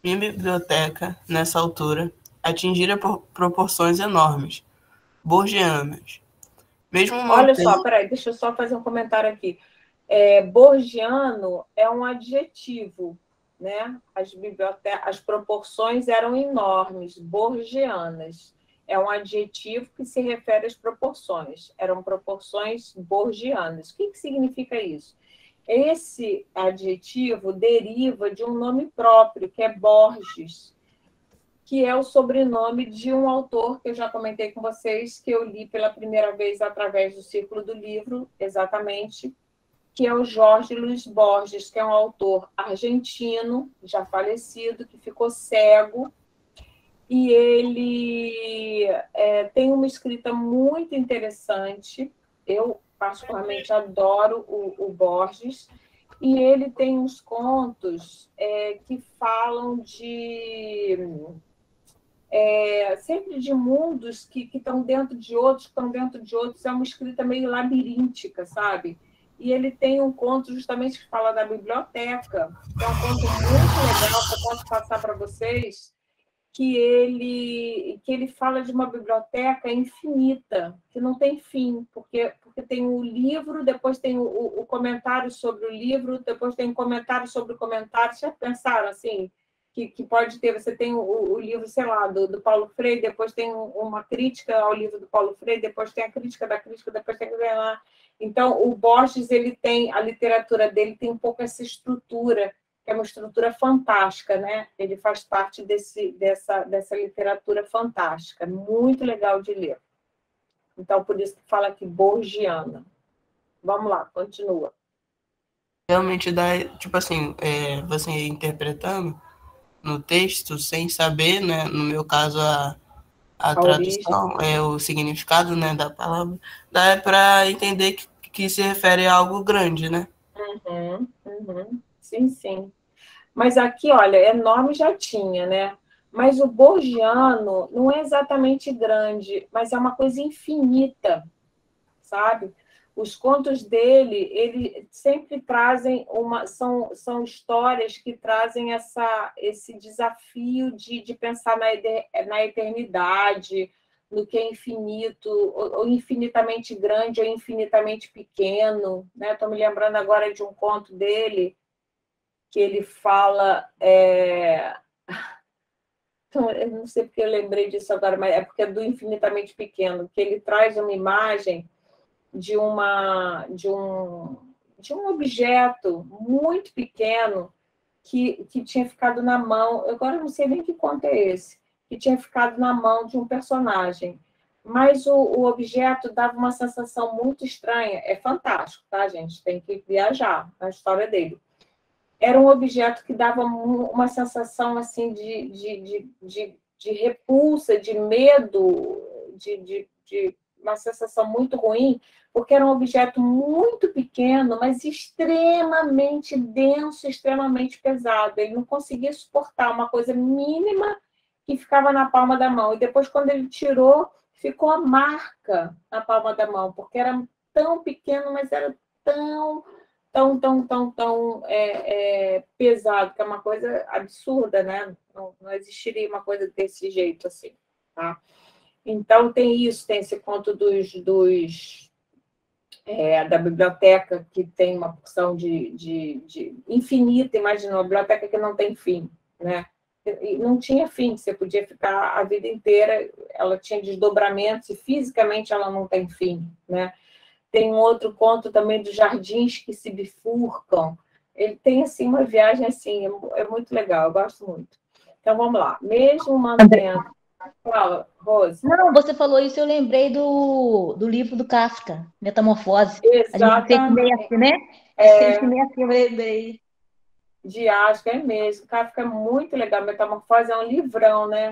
Minha biblioteca, nessa altura, atingira proporções enormes, borgianas. Mesmo Olha só, peraí, deixa eu só fazer um comentário aqui. Borgiano é um adjetivo, né? As proporções eram enormes, borgianas. É um adjetivo que se refere às proporções. Eram proporções borgianas. O que significa isso? Esse adjetivo deriva de um nome próprio, que é Borges, que é o sobrenome de um autor que eu já comentei com vocês, que eu li pela primeira vez através do Círculo do Livro, exatamente, que é o Jorge Luis Borges, que é um autor argentino, já falecido, que ficou cego, e ele tem uma escrita muito interessante. Eu, particularmente, adoro o Borges, e ele tem uns contos que falam sempre de mundos que estão dentro de outros, que estão dentro de outros. É uma escrita meio labiríntica, sabe? E ele tem um conto justamente que fala da biblioteca, que é um conto muito legal, que eu posso passar para vocês, que ele fala de uma biblioteca infinita, que não tem fim, porque tem o livro, depois tem o comentário sobre o livro, depois tem um comentário sobre o comentário. Já pensaram assim? Que pode ter, você tem o livro, sei lá, do Paulo Freire, depois tem uma crítica ao livro do Paulo Freire, depois tem a crítica da crítica, depois tem lá. Então, o Borges, a literatura dele tem um pouco essa estrutura, que é uma estrutura fantástica, né? Ele faz parte dessa literatura fantástica, muito legal de ler. Então, por isso que fala aqui borgiana. Vamos lá, continua. Realmente dá, tipo assim, você interpretando no texto, sem saber, né, no meu caso, a tradução, o significado, né, da palavra, dá para entender que se refere a algo grande, né? Sim, sim. Mas aqui, olha, enorme já tinha, né? Mas o borgiano não é exatamente grande, mas é uma coisa infinita, sabe? Os contos dele, ele sempre trazem são histórias que trazem esse desafio de pensar na eternidade, no que é infinito, ou infinitamente grande ou infinitamente pequeno, né? Estou me lembrando agora de um conto dele que ele fala... Então, eu não sei porque eu lembrei disso agora, mas é porque é do infinitamente pequeno, que ele traz uma imagem de um objeto muito pequeno que tinha ficado na mão. Agora eu não sei nem que conto é esse, que tinha ficado na mão de um personagem. Mas o objeto dava uma sensação muito estranha. É fantástico, tá, gente? Tem que viajar na história dele. Era um objeto que dava uma sensação assim de repulsa, de medo, de uma sensação muito ruim, porque era um objeto muito pequeno, mas extremamente denso, extremamente pesado. Ele não conseguia suportar uma coisa mínima que ficava na palma da mão. E depois, quando ele tirou, ficou a marca na palma da mão, porque era tão pequeno, mas era tão pesado, que é uma coisa absurda, né? Não existiria uma coisa desse jeito assim, tá? Então, tem esse conto da biblioteca, que tem uma porção de infinita. Imagina, uma biblioteca que não tem fim, né? E não tinha fim, você podia ficar a vida inteira, ela tinha desdobramentos, e fisicamente ela não tem fim, né? Tem um outro conto também dos jardins que se bifurcam. Ele tem assim, uma viagem assim, é muito legal, eu gosto muito. Então, vamos lá. Mesmo mantendo... Fala, Rose. Não, você falou isso, eu lembrei do livro do Kafka, Metamorfose. Exatamente. A gente meio assim, né? Sente meio assim, eu lembrei. Acho que é mesmo. Kafka é muito legal. Metamorfose é um livrão, né?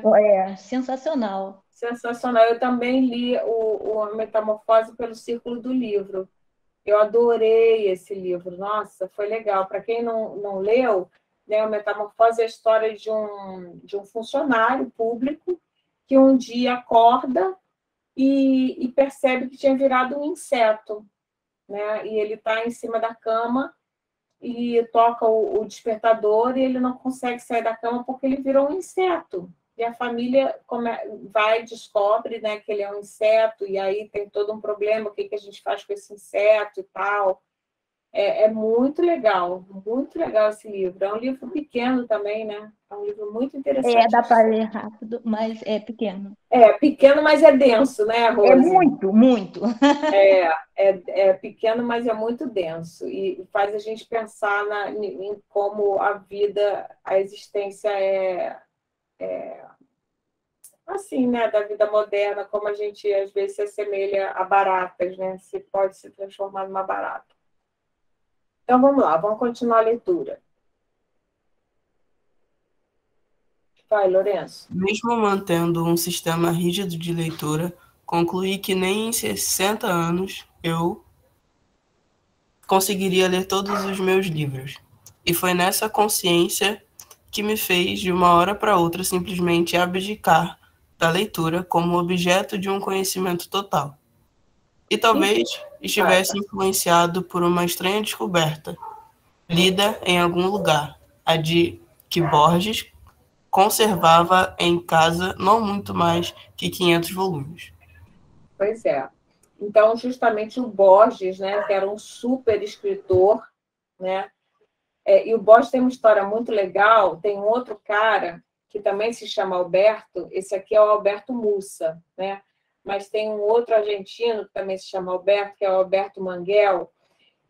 Sensacional. Sensacional. Eu também li o Metamorfose pelo Círculo do Livro. Eu adorei esse livro. Nossa, foi legal. Para quem não leu, né, o Metamorfose é a história de um funcionário público que um dia acorda e percebe que tinha virado um inseto, né? E ele está em cima da cama e toca o despertador, e ele não consegue sair da cama porque ele virou um inseto. E a família vai e descobre, né, que ele é um inseto, e aí tem todo um problema, o que a gente faz com esse inseto e tal. É muito legal esse livro. É um livro pequeno também, né? É um livro muito interessante. Dá para ler rápido, mas é pequeno. É pequeno, mas é denso, né, Rose? É muito, muito. É pequeno, mas é muito denso. E faz a gente pensar em como a vida, a existência assim, né, da vida moderna, como a gente às vezes se assemelha a baratas, né? Se pode se transformar numa barata. Então vamos lá, vamos continuar a leitura. Vai, Lourenço. Mesmo mantendo um sistema rígido de leitura, concluí que nem em 60 anos eu conseguiria ler todos os meus livros. E foi nessa consciência que me fez, de uma hora para outra, simplesmente abdicar da leitura como objeto de um conhecimento total. E talvez estivesse influenciado por uma estranha descoberta, lida em algum lugar, a de que Borges conservava em casa não muito mais que 500 volumes. Pois é. Então, justamente o Borges, né, que era um super escritor, né? E o Borges tem uma história muito legal. Tem um outro cara que também se chama Alberto. Esse aqui é o Alberto Mussa, né? Mas tem um outro argentino que também se chama Alberto, que é o Alberto Manguel,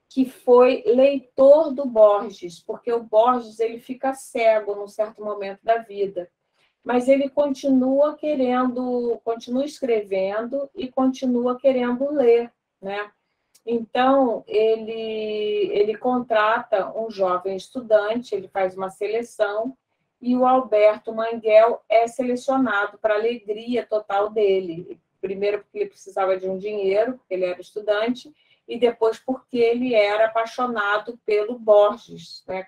que foi leitor do Borges, porque o Borges ele fica cego num certo momento da vida, mas ele continua escrevendo e continua querendo ler, né? Então, ele contrata um jovem estudante, ele faz uma seleção, e o Alberto Manguel é selecionado para a alegria total dele. Primeiro porque ele precisava de um dinheiro, porque ele era estudante, e depois porque ele era apaixonado pelo Borges, né?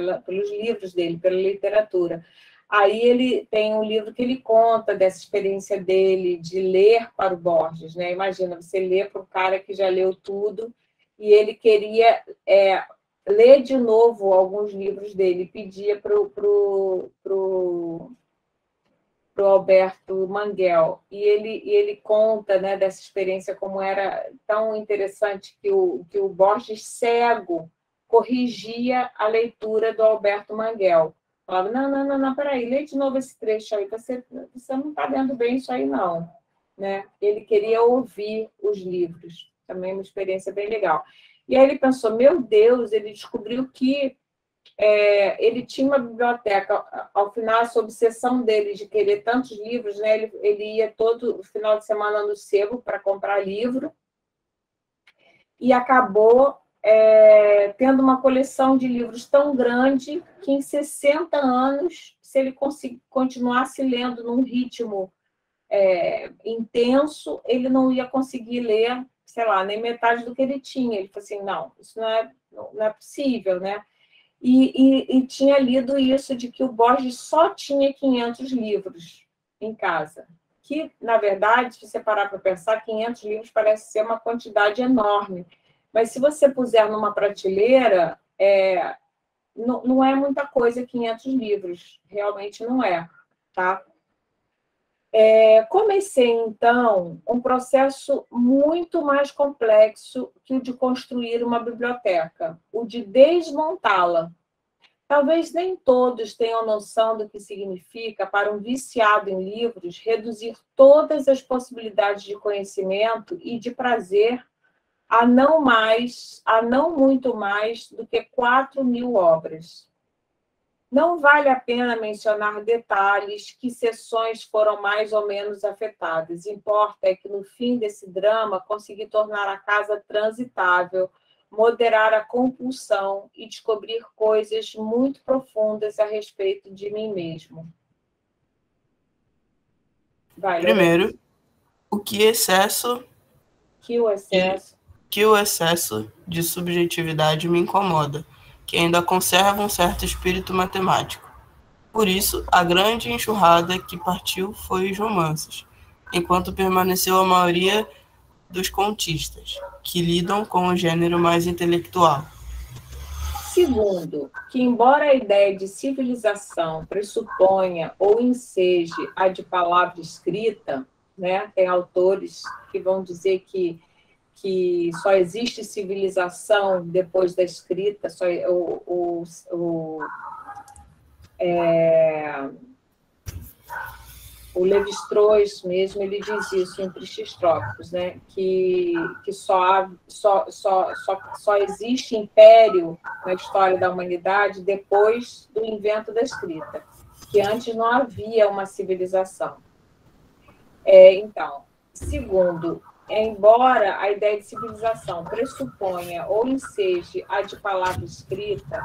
Pelos livros dele, pela literatura. Aí ele tem um livro que ele conta dessa experiência dele de ler para o Borges, né? Imagina, você lê para um cara que já leu tudo e ele queria ler de novo alguns livros dele, pedia para o Alberto Manguel. E ele conta, né, dessa experiência, como era tão interessante que o Borges, cego, corrigia a leitura do Alberto Manguel. Falava, não, peraí, lê de novo esse trecho aí, você não está lendo bem isso aí, não. Né? Ele queria ouvir os livros, também uma experiência bem legal. E aí ele pensou, meu Deus, ele descobriu que ele tinha uma biblioteca. Ao final, essa obsessão dele de querer tantos livros, né? Ele ia todo final de semana no sebo para comprar livro e acabou tendo uma coleção de livros tão grande que em 60 anos, se ele continuasse lendo num ritmo intenso, ele não ia conseguir ler, sei lá, nem metade do que ele tinha. Ele falou assim, não, isso não é possível, né? E tinha lido isso, de que o Borges só tinha 500 livros em casa. Que, na verdade, se você parar para pensar, 500 livros parece ser uma quantidade enorme. Mas se você puser numa prateleira, não é muita coisa 500 livros. Realmente não é, tá? Comecei, então, um processo muito mais complexo que o de construir uma biblioteca, o de desmontá-la. Talvez nem todos tenham noção do que significa, para um viciado em livros, reduzir todas as possibilidades de conhecimento e de prazer a não muito mais do que 4.000 obras. Não vale a pena mencionar detalhes, que seções foram mais ou menos afetadas. Importa que, no fim desse drama, consegui tornar a casa transitável, moderar a compulsão e descobrir coisas muito profundas a respeito de mim mesmo. Vai, primeiro, que o excesso de subjetividade me incomoda, que ainda conserva um certo espírito matemático. Por isso, a grande enxurrada que partiu foi os romances, enquanto permaneceu a maioria dos contistas, que lidam com o gênero mais intelectual. Segundo, que embora a ideia de civilização pressuponha ou enseje a de palavra escrita, né, tem autores que vão dizer que que só existe civilização depois da escrita, o Lévi-Strauss mesmo, ele diz isso em Tristes Trópicos, né? que só existe império na história da humanidade depois do invento da escrita, que antes não havia uma civilização. Então, segundo, embora a ideia de civilização pressuponha ou enseje a de palavra escrita,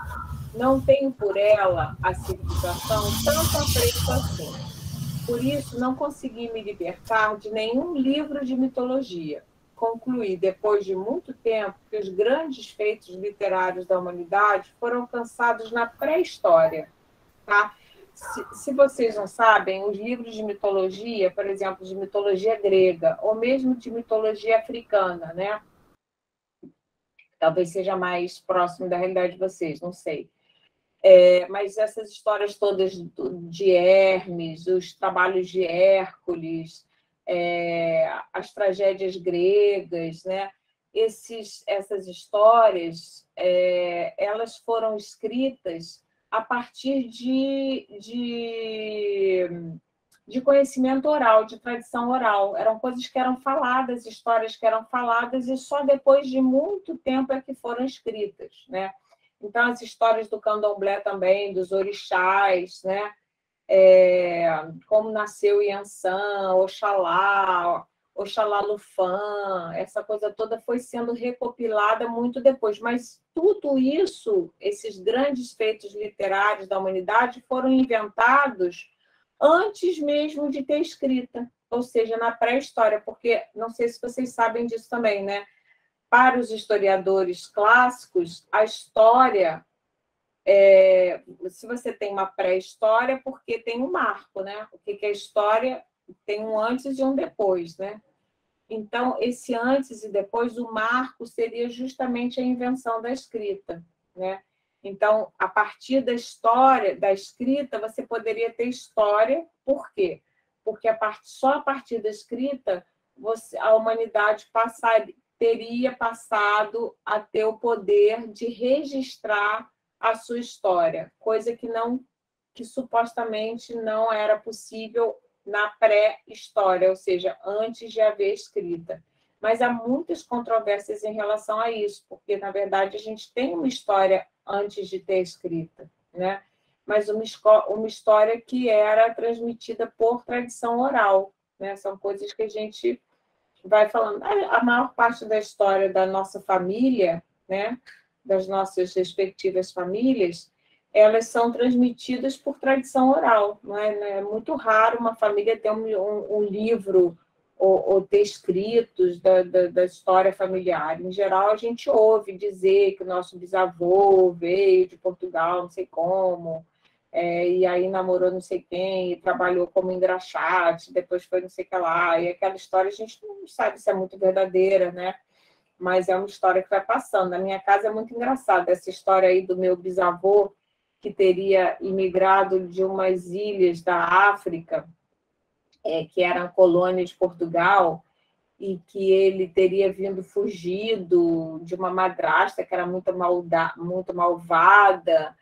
não tenho por ela a civilização tanto apreço assim. Por isso, não consegui me libertar de nenhum livro de mitologia. Concluí, depois de muito tempo, que os grandes feitos literários da humanidade foram alcançados na pré-história. Tá? Se vocês não sabem, os livros de mitologia, por exemplo, de mitologia grega, ou mesmo de mitologia africana, né? Talvez seja mais próximo da realidade de vocês, não sei. Mas essas histórias todas de Hermes, os trabalhos de Hércules, as tragédias gregas, né? Essas histórias, elas foram escritas a partir de conhecimento oral, de tradição oral. Eram coisas que eram faladas, histórias que eram faladas, e só depois de muito tempo é que foram escritas, né? Então, as histórias do candomblé também, dos orixás, né? Como nasceu Yansan, Oxalá, Oxalá Lufã, essa coisa toda foi sendo recopilada muito depois. Mas tudo isso, esses grandes feitos literários da humanidade, foram inventados antes mesmo de ter escrita, ou seja, na pré-história, porque, não sei se vocês sabem disso também, né? Para os historiadores clássicos, a história, se você tem uma pré-história, porque tem um marco, né? O que é história? Tem um antes e um depois, né? Então, esse antes e depois, o marco seria justamente a invenção da escrita, né? Então, a partir da história, da escrita, você poderia ter história. Por quê? Porque só a partir da escrita a humanidade teria passado a ter o poder de registrar a sua história, coisa que supostamente não era possível na pré-história, ou seja, antes de haver escrita. Mas há muitas controvérsias em relação a isso, porque, na verdade, a gente tem uma história antes de ter escrita, né? Mas uma história que era transmitida por tradição oral, né? São coisas que a gente vai falando. A maior parte da história da nossa família, né, das nossas respectivas famílias, elas são transmitidas por tradição oral. Não é muito raro uma família ter um livro ou ter escritos da história familiar. Em geral, a gente ouve dizer que o nosso bisavô veio de Portugal, não sei como, e aí namorou não sei quem, e trabalhou como engraxate, depois foi não sei o que lá, e aquela história a gente não sabe se é muito verdadeira, né? Mas é uma história que vai passando. Na minha casa é muito engraçada essa história aí do meu bisavô, que teria imigrado de umas ilhas da África, que eram colônias de Portugal, e que ele teria vindo fugido de uma madrasta que era muito malvada,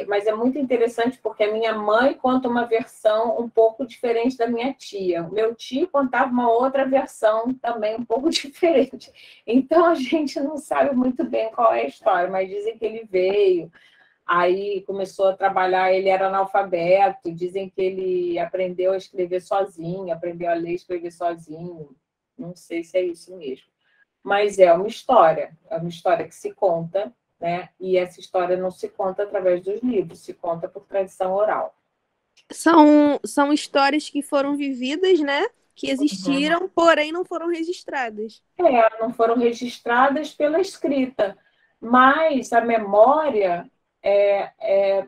mas é muito interessante porque a minha mãe conta uma versão um pouco diferente da minha tia. O meu tio contava uma outra versão também um pouco diferente. Então, a gente não sabe muito bem qual é a história, mas dizem que ele veio, aí começou a trabalhar, ele era analfabeto, dizem que ele aprendeu a escrever sozinho, aprendeu a ler e escrever sozinho. Não sei se é isso mesmo. Mas é uma história que se conta, né? E essa história não se conta através dos livros, se conta por tradição oral. São histórias que foram vividas, né? Que existiram, porém não foram registradas. Não foram registradas pela escrita, mas a memória,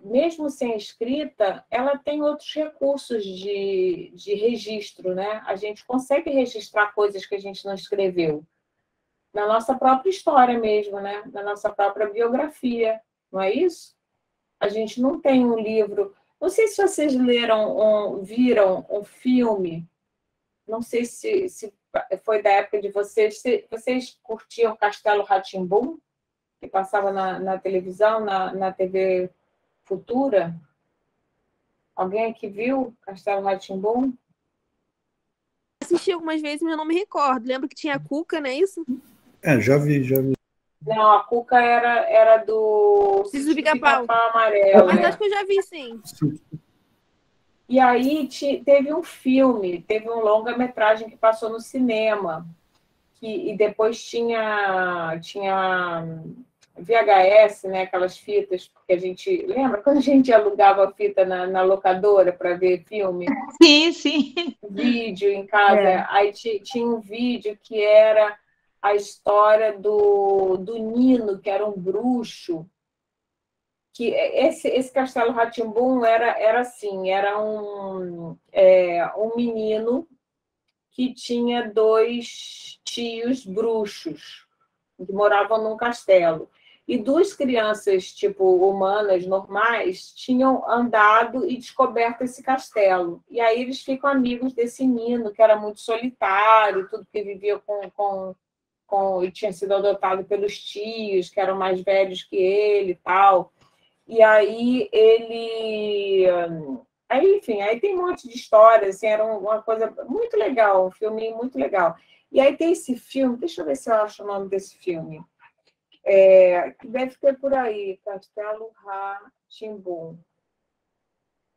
mesmo sem escrita, ela tem outros recursos de registro, né? A gente consegue registrar coisas que a gente não escreveu, na nossa própria história mesmo, né? Na nossa própria biografia, não é isso? A gente não tem um livro. Não sei se vocês viram um filme, não sei se foi da época de vocês. Vocês curtiam Castelo Rá-Tim-Bum, que passava na televisão, na TV Futura? Alguém aqui viu Castelo Rá-Tim-Bum? Assisti algumas vezes, mas eu não me recordo. Lembro que tinha a Cuca, não é isso? Já vi. Não, a Cuca era do Sítio do Pica-Pau Amarelo. Mas acho que eu já vi, sim. E aí teve um filme, teve um longa-metragem que passou no cinema. E depois tinha VHS, né, aquelas fitas, porque a gente... Lembra quando a gente alugava fita na locadora para ver filme? Sim. Vídeo em casa. Aí tinha um vídeo que era a história do Nino, que era um bruxo. Que esse Castelo Rá-Tim-Bum era assim, era um menino que tinha 2 tios bruxos que moravam num castelo. E 2 crianças, tipo, humanas, normais, tinham andado e descoberto esse castelo. E aí eles ficam amigos desse menino, que era muito solitário, tudo que vivia e tinha sido adotado pelos tios, que eram mais velhos que ele e tal. E aí enfim, aí tem um monte de histórias, assim, era uma coisa muito legal, um filme muito legal. E aí tem esse filme, deixa eu ver se eu acho o nome desse filme, que deve ter por aí, Castelo Rá-Tim-Bum,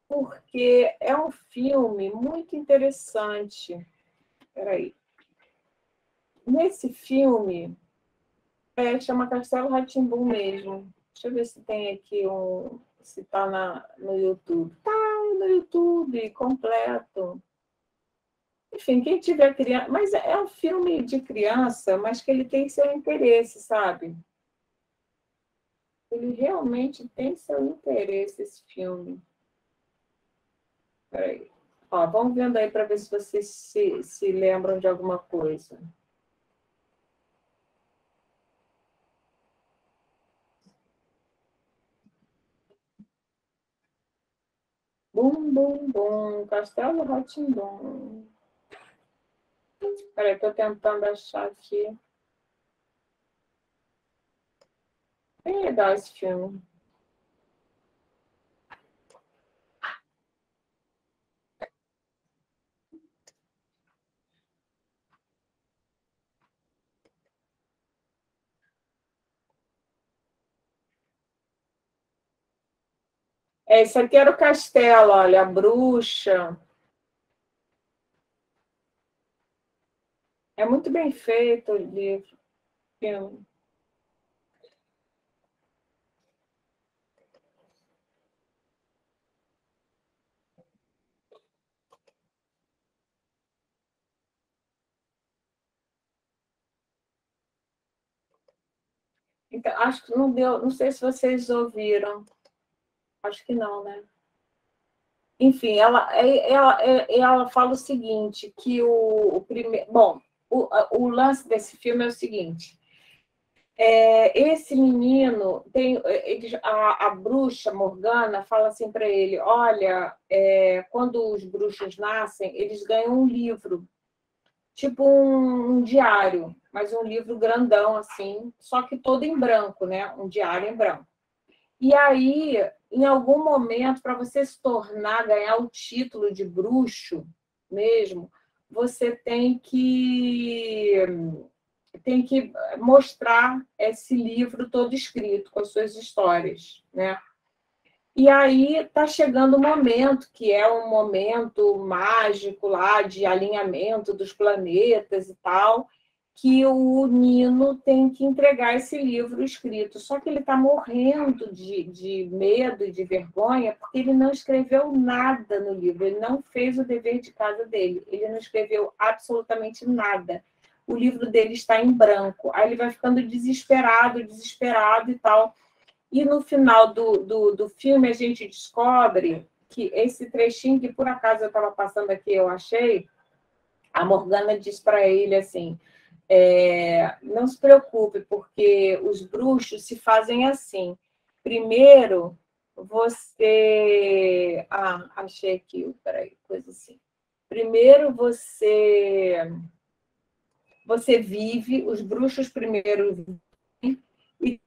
porque é um filme muito interessante. Espera aí. Nesse filme, chama Castelo Rá-Tim-Bum mesmo. Deixa eu ver se tem aqui se está no YouTube. Tá no YouTube, completo. Enfim, quem tiver criança... Mas é um filme de criança, mas que ele tem seu interesse, sabe? Ele realmente tem seu interesse, esse filme. Espera aí. Ó, vamos vendo aí para ver se vocês se lembram de alguma coisa. Bum, bum, bum. Castelo Rá-Tim-Bum. Espera aí, estou tentando achar aqui. Bem legal esse filme. Esse aqui era o castelo, olha, a bruxa. É muito bem feito o livro, filme. Então, acho que não deu, não sei se vocês ouviram. Acho que não, né? Enfim, ela fala o seguinte, que o primeiro... Bom, o lance desse filme é o seguinte. Esse menino, a bruxa Morgana fala assim para ele, olha, quando os bruxos nascem, eles ganham um livro, tipo um diário, mas um livro grandão, assim, só que todo em branco, né? Um diário em branco. E aí, em algum momento, para você se tornar, ganhar o título de bruxo mesmo, você tem que mostrar esse livro todo escrito, com as suas histórias, né? E aí está chegando o momento, que é um momento mágico lá, de alinhamento dos planetas e tal, que o Nino tem que entregar esse livro escrito. Só que ele está morrendo de medo e de vergonha, porque ele não escreveu nada no livro, ele não fez o dever de casa dele, ele não escreveu absolutamente nada. O livro dele está em branco. Aí ele vai ficando desesperado e tal. E no final do filme a gente descobre que esse trechinho que por acaso eu estava passando aqui, eu achei, a Morgana diz para ele assim, não se preocupe, porque os bruxos se fazem assim. Primeiro, você... achei aqui, peraí, coisa assim. Primeiro você você vive, os bruxos primeiro vivem, e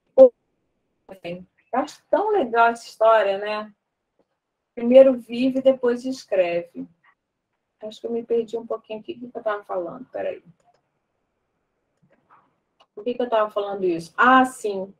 acho tão legal essa história, né? Primeiro vive, depois escreve. Acho que eu me perdi um pouquinho. O que eu estava falando? Peraí. Por que eu estava falando isso? Ah, sim.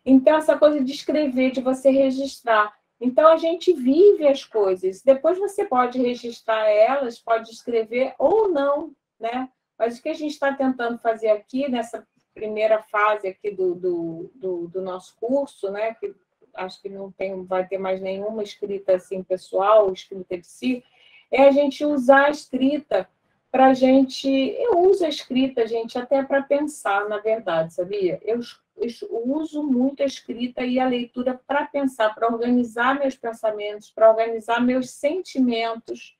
Então, essa coisa de escrever, de você registrar. Então, a gente vive as coisas. Depois você pode registrar elas, pode escrever ou não, né? Mas o que a gente está tentando fazer aqui, nessa primeira fase aqui do nosso curso, né? Que acho que não vai ter mais nenhuma escrita assim, pessoal, escrita de si, é a gente usar a escrita para a gente... Eu uso a escrita, gente, até para pensar, na verdade, sabia? Eu uso muito a escrita e a leitura para pensar, para organizar meus pensamentos, para organizar meus sentimentos.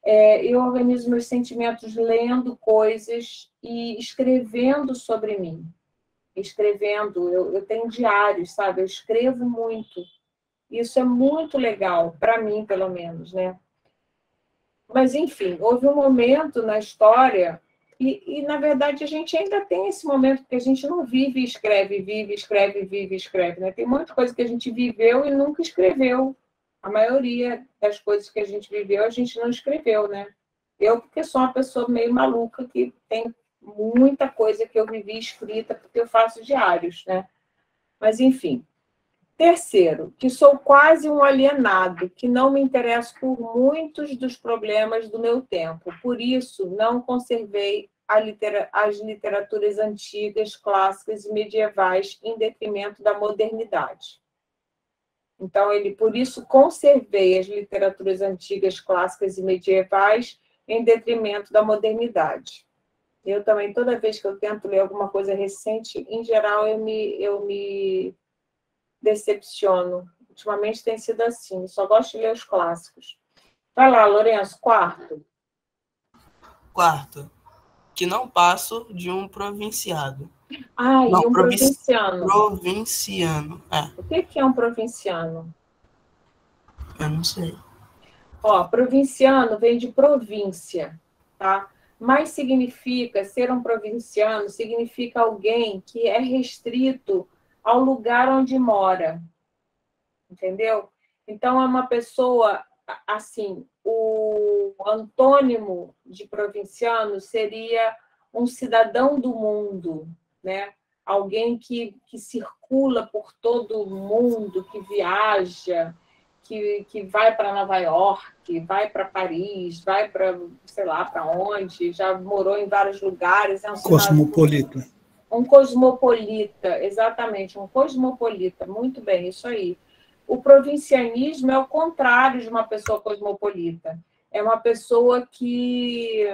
Eu organizo meus sentimentos lendo coisas e escrevendo sobre mim. Escrevendo, eu tenho diários, sabe? Eu escrevo muito. Isso é muito legal, para mim, pelo menos, né? Mas, enfim, houve um momento na história, e, na verdade, a gente ainda tem esse momento, porque a gente não vive e escreve, vive, escreve, vive, escreve, né? Tem um monte de coisa que a gente viveu e nunca escreveu. A maioria das coisas que a gente viveu, a gente não escreveu, né? Eu, porque sou uma pessoa meio maluca, que tem muita coisa que eu vivi escrita, porque eu faço diários, né? Mas, enfim. Terceiro, que sou quase um alienado, que não me interesso por muitos dos problemas do meu tempo. Por isso, não conservei as literaturas antigas, clássicas e medievais em detrimento da modernidade. Então, por isso, conservei as literaturas antigas, clássicas e medievais em detrimento da modernidade. Eu também, toda vez que eu tento ler alguma coisa recente, em geral, eu me decepciono. Ultimamente tem sido assim, só gosto de ler os clássicos. Vai lá, Lourenço, quarto. Quarto, que não passo de um provinciado. Ah, não, e um provinciano. Provinciano, O que é um provinciano? Eu não sei. Ó, provinciano vem de província, tá? Mas significa, ser um provinciano, significa alguém que é restrito ao lugar onde mora. Entendeu? Então, é uma pessoa, assim, o antônimo de provinciano seria um cidadão do mundo, né? Alguém que circula por todo o mundo, que viaja, que vai para Nova York, vai para Paris, vai para, sei lá, para onde, já morou em vários lugares. É um cosmopolita. Um cosmopolita, exatamente, um cosmopolita. Muito bem, isso aí. O provincianismo é o contrário de uma pessoa cosmopolita. É uma pessoa que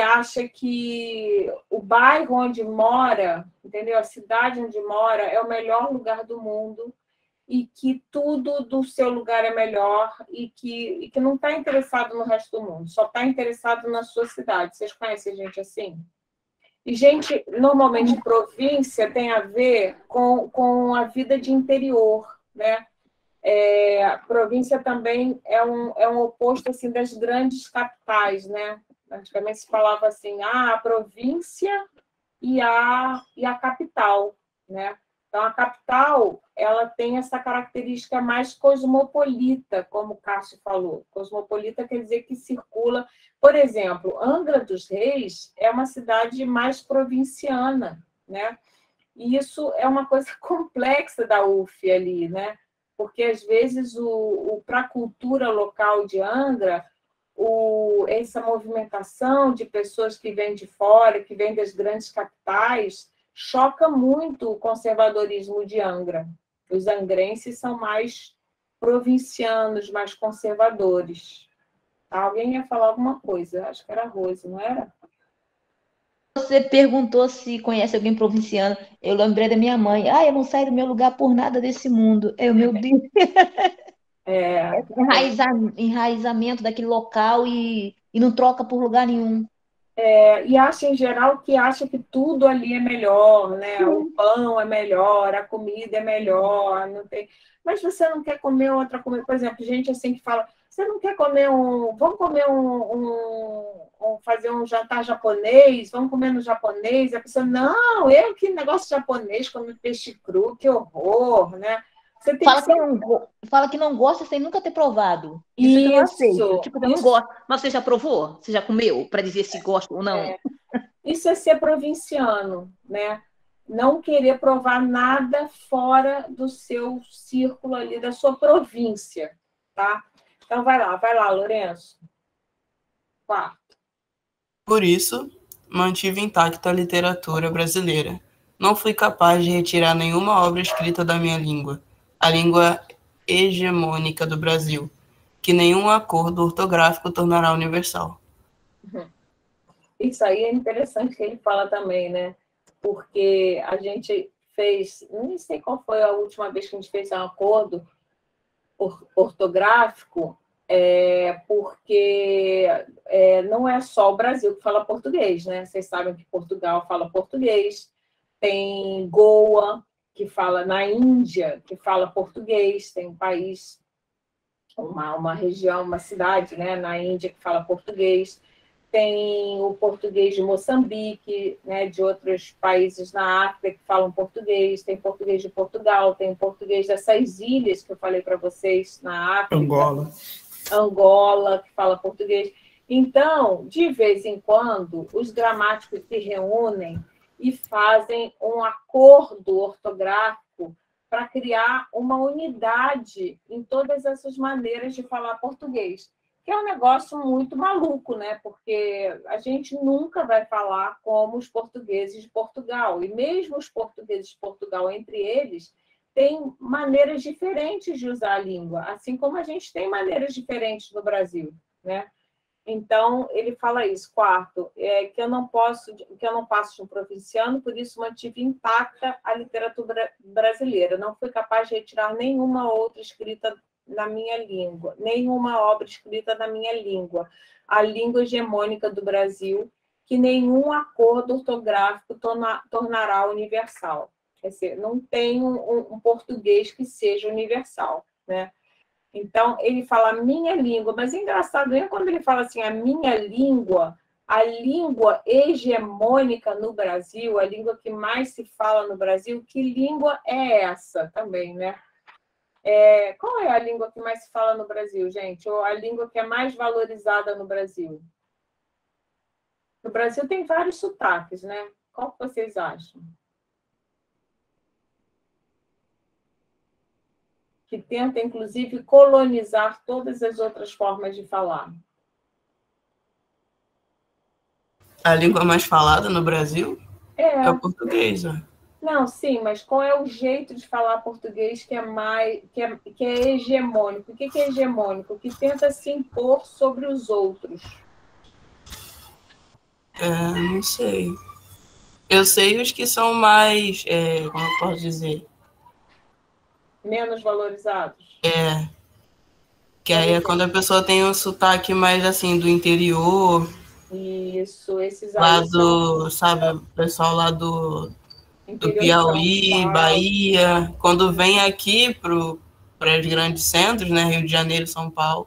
acha que o bairro onde mora, entendeu? A cidade onde mora é o melhor lugar do mundo e que tudo do seu lugar é melhor e que não está interessado no resto do mundo, só está interessado na sua cidade. Vocês conhecem gente assim? E, gente, normalmente, província tem a ver com a vida de interior, né? Província também é um oposto assim, das grandes capitais, né? Antigamente se falava assim, a província e a capital, né? Então, a capital, ela tem essa característica mais cosmopolita, como o Cássio falou. Cosmopolita quer dizer que circula... Por exemplo, Angra dos Reis é uma cidade mais provinciana, né? E isso é uma coisa complexa da UF ali, né? Porque, às vezes, para a cultura local de Angra, essa movimentação de pessoas que vêm de fora, que vêm das grandes capitais, choca muito o conservadorismo de Angra. Os angrenses são mais provincianos, mais conservadores. Alguém ia falar alguma coisa, acho que era a Rose, não era? Você perguntou se conhece alguém provinciano. Eu lembrei da minha mãe. Eu não saio do meu lugar por nada desse mundo. Meu Deus. Enraizamento daquele local e não troca por lugar nenhum. E acha, em geral, que tudo ali é melhor, né? O pão é melhor, a comida é melhor, não tem... Mas você não quer comer outra comida. Por exemplo, gente assim que fala, você não quer comer vamos comer fazer um jantar japonês, vamos comer no japonês. A pessoa, não, que negócio japonês, comer peixe cru, que horror, né? Você tem fala que não gosta sem nunca ter provado. Isso que eu não aceito. Tipo, eu não gosto. Mas você já provou? Você já comeu? Para dizer se gosta ou não? Isso é ser provinciano, né? Não querer provar nada fora do seu círculo ali, da sua província, tá? Então, vai lá, Lourenço. 4. Por isso, mantive intacta a literatura brasileira. Não fui capaz de retirar nenhuma obra escrita da minha língua, a língua hegemônica do Brasil, que nenhum acordo ortográfico tornará universal. Isso aí é interessante que ele fala também, né? Porque a gente fez, nem sei qual foi a última vez que a gente fez um acordo ortográfico, porque não é só o Brasil que fala português, né? Vocês sabem que Portugal fala português, tem Goa, que fala na Índia, que fala português, tem um país, uma região, uma cidade, né, na Índia que fala português, tem o português de Moçambique, né, de outros países na África que falam português, tem português de Portugal, tem português dessas ilhas que eu falei para vocês na África. Angola, que fala português. Então, de vez em quando, os gramáticos se reúnem e fazem um acordo ortográfico para criar uma unidade em todas essas maneiras de falar português, que é um negócio muito maluco, né? Porque a gente nunca vai falar como os portugueses de Portugal, e mesmo os portugueses de Portugal, entre eles, têm maneiras diferentes de usar a língua, assim como a gente tem maneiras diferentes no Brasil, né? Então, ele fala isso. 4, que eu não passo de um provinciano, por isso mantive intacta a literatura brasileira. Não fui capaz de retirar nenhuma outra escrita na minha língua, nenhuma obra escrita na minha língua, a língua hegemônica do Brasil, que nenhum acordo ortográfico tornará universal. Quer dizer, não tem um português que seja universal, né? Então, ele fala minha língua, mas é engraçado, né? Quando ele fala assim, a língua hegemônica no Brasil, a língua que mais se fala no Brasil, que língua é essa também, né? Qual é a língua que mais se fala no Brasil, gente? Ou a língua que é mais valorizada no Brasil? No Brasil tem vários sotaques, né? Qual que vocês acham? Que tenta, inclusive, colonizar todas as outras formas de falar. A língua mais falada no Brasil é o português, né? Não, sim, mas qual é o jeito de falar português que é hegemônico? O que é hegemônico? Que tenta se impor sobre os outros. Não sei. Eu sei os que são mais, como eu posso dizer? Menos valorizados. Que aí é quando a pessoa tem um sotaque mais assim do interior. Isso, esses lá do, sabe, o pessoal lá do Piauí, Bahia, quando vem aqui para os grandes centros, né, Rio de Janeiro, São Paulo,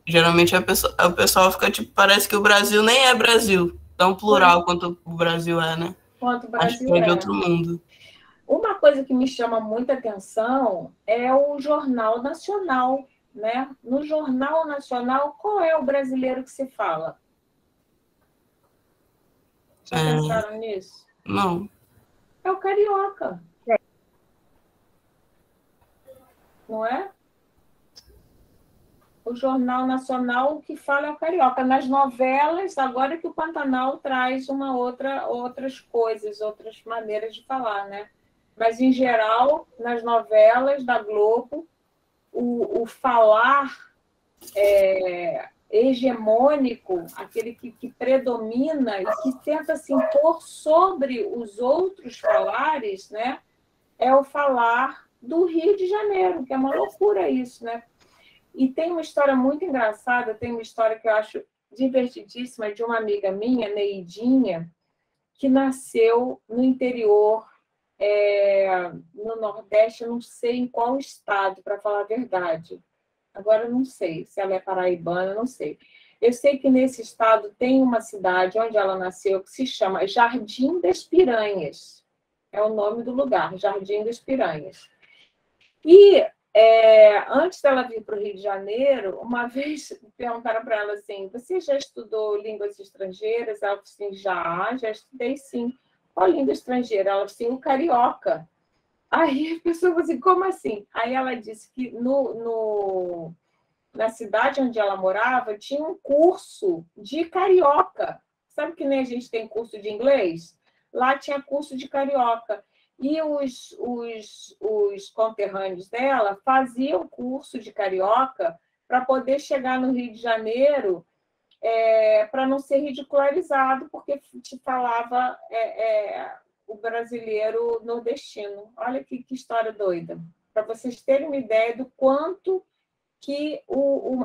geralmente o pessoal fica tipo, parece que o Brasil nem é Brasil, tão plural quanto o Brasil é, né? Quanto o Brasil acho que é de outro mundo. Uma coisa que me chama muita atenção é o Jornal Nacional, né? No Jornal Nacional, qual é o brasileiro que se fala? Já pensaram nisso? Não. É o carioca. Não é? O Jornal Nacional, o que fala é o carioca. Nas novelas, agora que o Pantanal traz outras coisas, outras maneiras de falar, né? Mas, em geral, nas novelas da Globo, o falar hegemônico, aquele que predomina e que tenta se impor sobre os outros falares, né? É o falar do Rio de Janeiro, que é uma loucura isso, né? E tem uma história muito engraçada, tem uma história que eu acho divertidíssima de uma amiga minha, Neidinha, que nasceu no interior, no Nordeste, eu não sei em qual estado, para falar a verdade. Agora eu não sei se ela é paraibana, não sei. Eu sei que nesse estado tem uma cidade onde ela nasceu que se chama Jardim das Piranhas. É o nome do lugar, Jardim das Piranhas. E antes dela vir para o Rio de Janeiro, uma vez perguntaram para ela assim, você já estudou línguas estrangeiras? Ela falou assim, já estudei sim. Qual língua estrangeira? Ela falou assim, o carioca. Aí a pessoa falou assim, como assim? Aí ela disse que na cidade onde ela morava tinha um curso de carioca. Sabe que nem a gente tem curso de inglês? Lá tinha curso de carioca. E os conterrâneos dela faziam curso de carioca para poder chegar no Rio de Janeiro, para não ser ridicularizado, porque te falava o brasileiro nordestino. Olha que história doida. Para vocês terem uma ideia do quanto que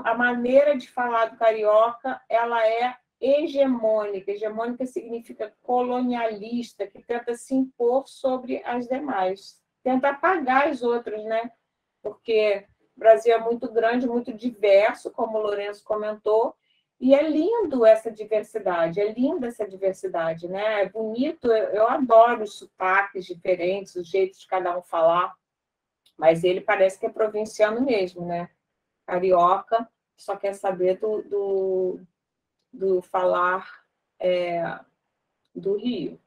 a maneira de falar do carioca ela é hegemônica. Hegemônica significa colonialista, que tenta se impor sobre as demais, tenta apagar as outras, né? Porque o Brasil é muito grande, muito diverso, como o Lourenço comentou, e é lindo essa diversidade, é linda essa diversidade, né? É bonito, eu adoro os sotaques diferentes, os jeitos de cada um falar, mas ele parece que é provinciano mesmo, né? Carioca, só quer saber do falar do Rio.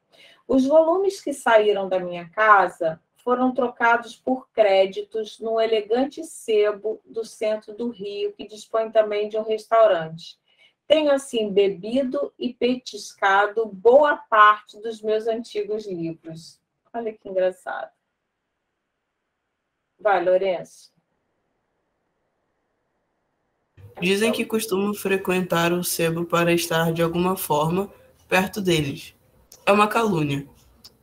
Os volumes que saíram da minha casa foram trocados por créditos num elegante sebo do centro do Rio, que dispõe também de um restaurante. Tenho, assim, bebido e petiscado boa parte dos meus antigos livros. Olha que engraçado. Vai, Lourenço. Dizem que costumam frequentar o sebo para estar, de alguma forma, perto deles. É uma calúnia.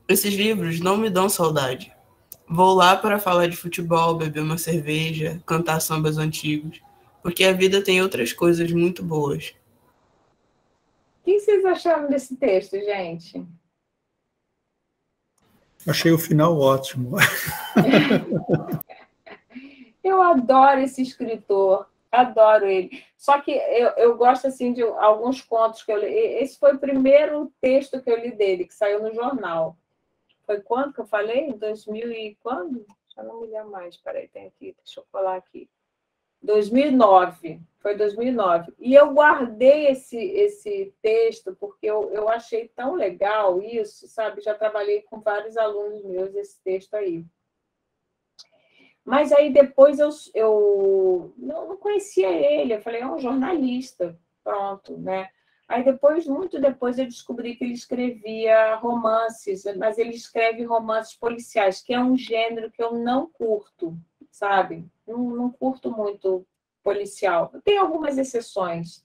Esses livros não me dão saudade. Vou lá para falar de futebol, beber uma cerveja, cantar sambas antigos, porque a vida tem outras coisas muito boas. O que vocês acharam desse texto, gente? Achei o final ótimo. Eu adoro esse escritor, adoro ele. Só que eu gosto assim de alguns contos que eu li. Esse foi o primeiro texto que eu li dele, que saiu no jornal. Foi quando que eu falei? 2000 e quando? Já não me lembro mais. Peraí, tem aqui, deixa eu falar aqui. 2009, foi 2009. E eu guardei esse texto porque eu achei tão legal isso, sabe? Já trabalhei com vários alunos meus esse texto aí. Mas aí depois eu não conhecia ele, eu falei, é um jornalista, pronto, né? Aí depois, muito depois, eu descobri que ele escrevia romances, mas ele escreve romances policiais, que é um gênero que eu não curto, sabe? Não curto muito policial. Tem algumas exceções,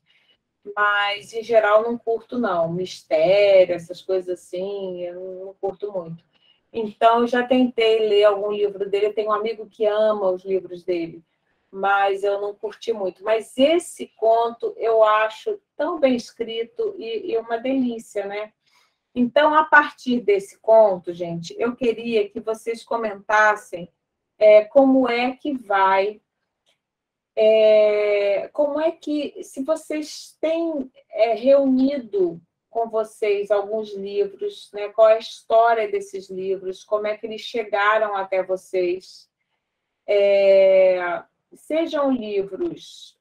mas, em geral, não curto, não. Mistério, essas coisas assim, eu não curto muito. Então, eu já tentei ler algum livro dele, eu tenho um amigo que ama os livros dele, mas eu não curti muito. Mas esse conto eu acho tão bem escrito e uma delícia, né? Então, a partir desse conto, gente, eu queria que vocês comentassem como é que vai, como é que, se vocês têm reunido com vocês alguns livros, né? Qual é a história desses livros, como é que eles chegaram até vocês. Sejam livros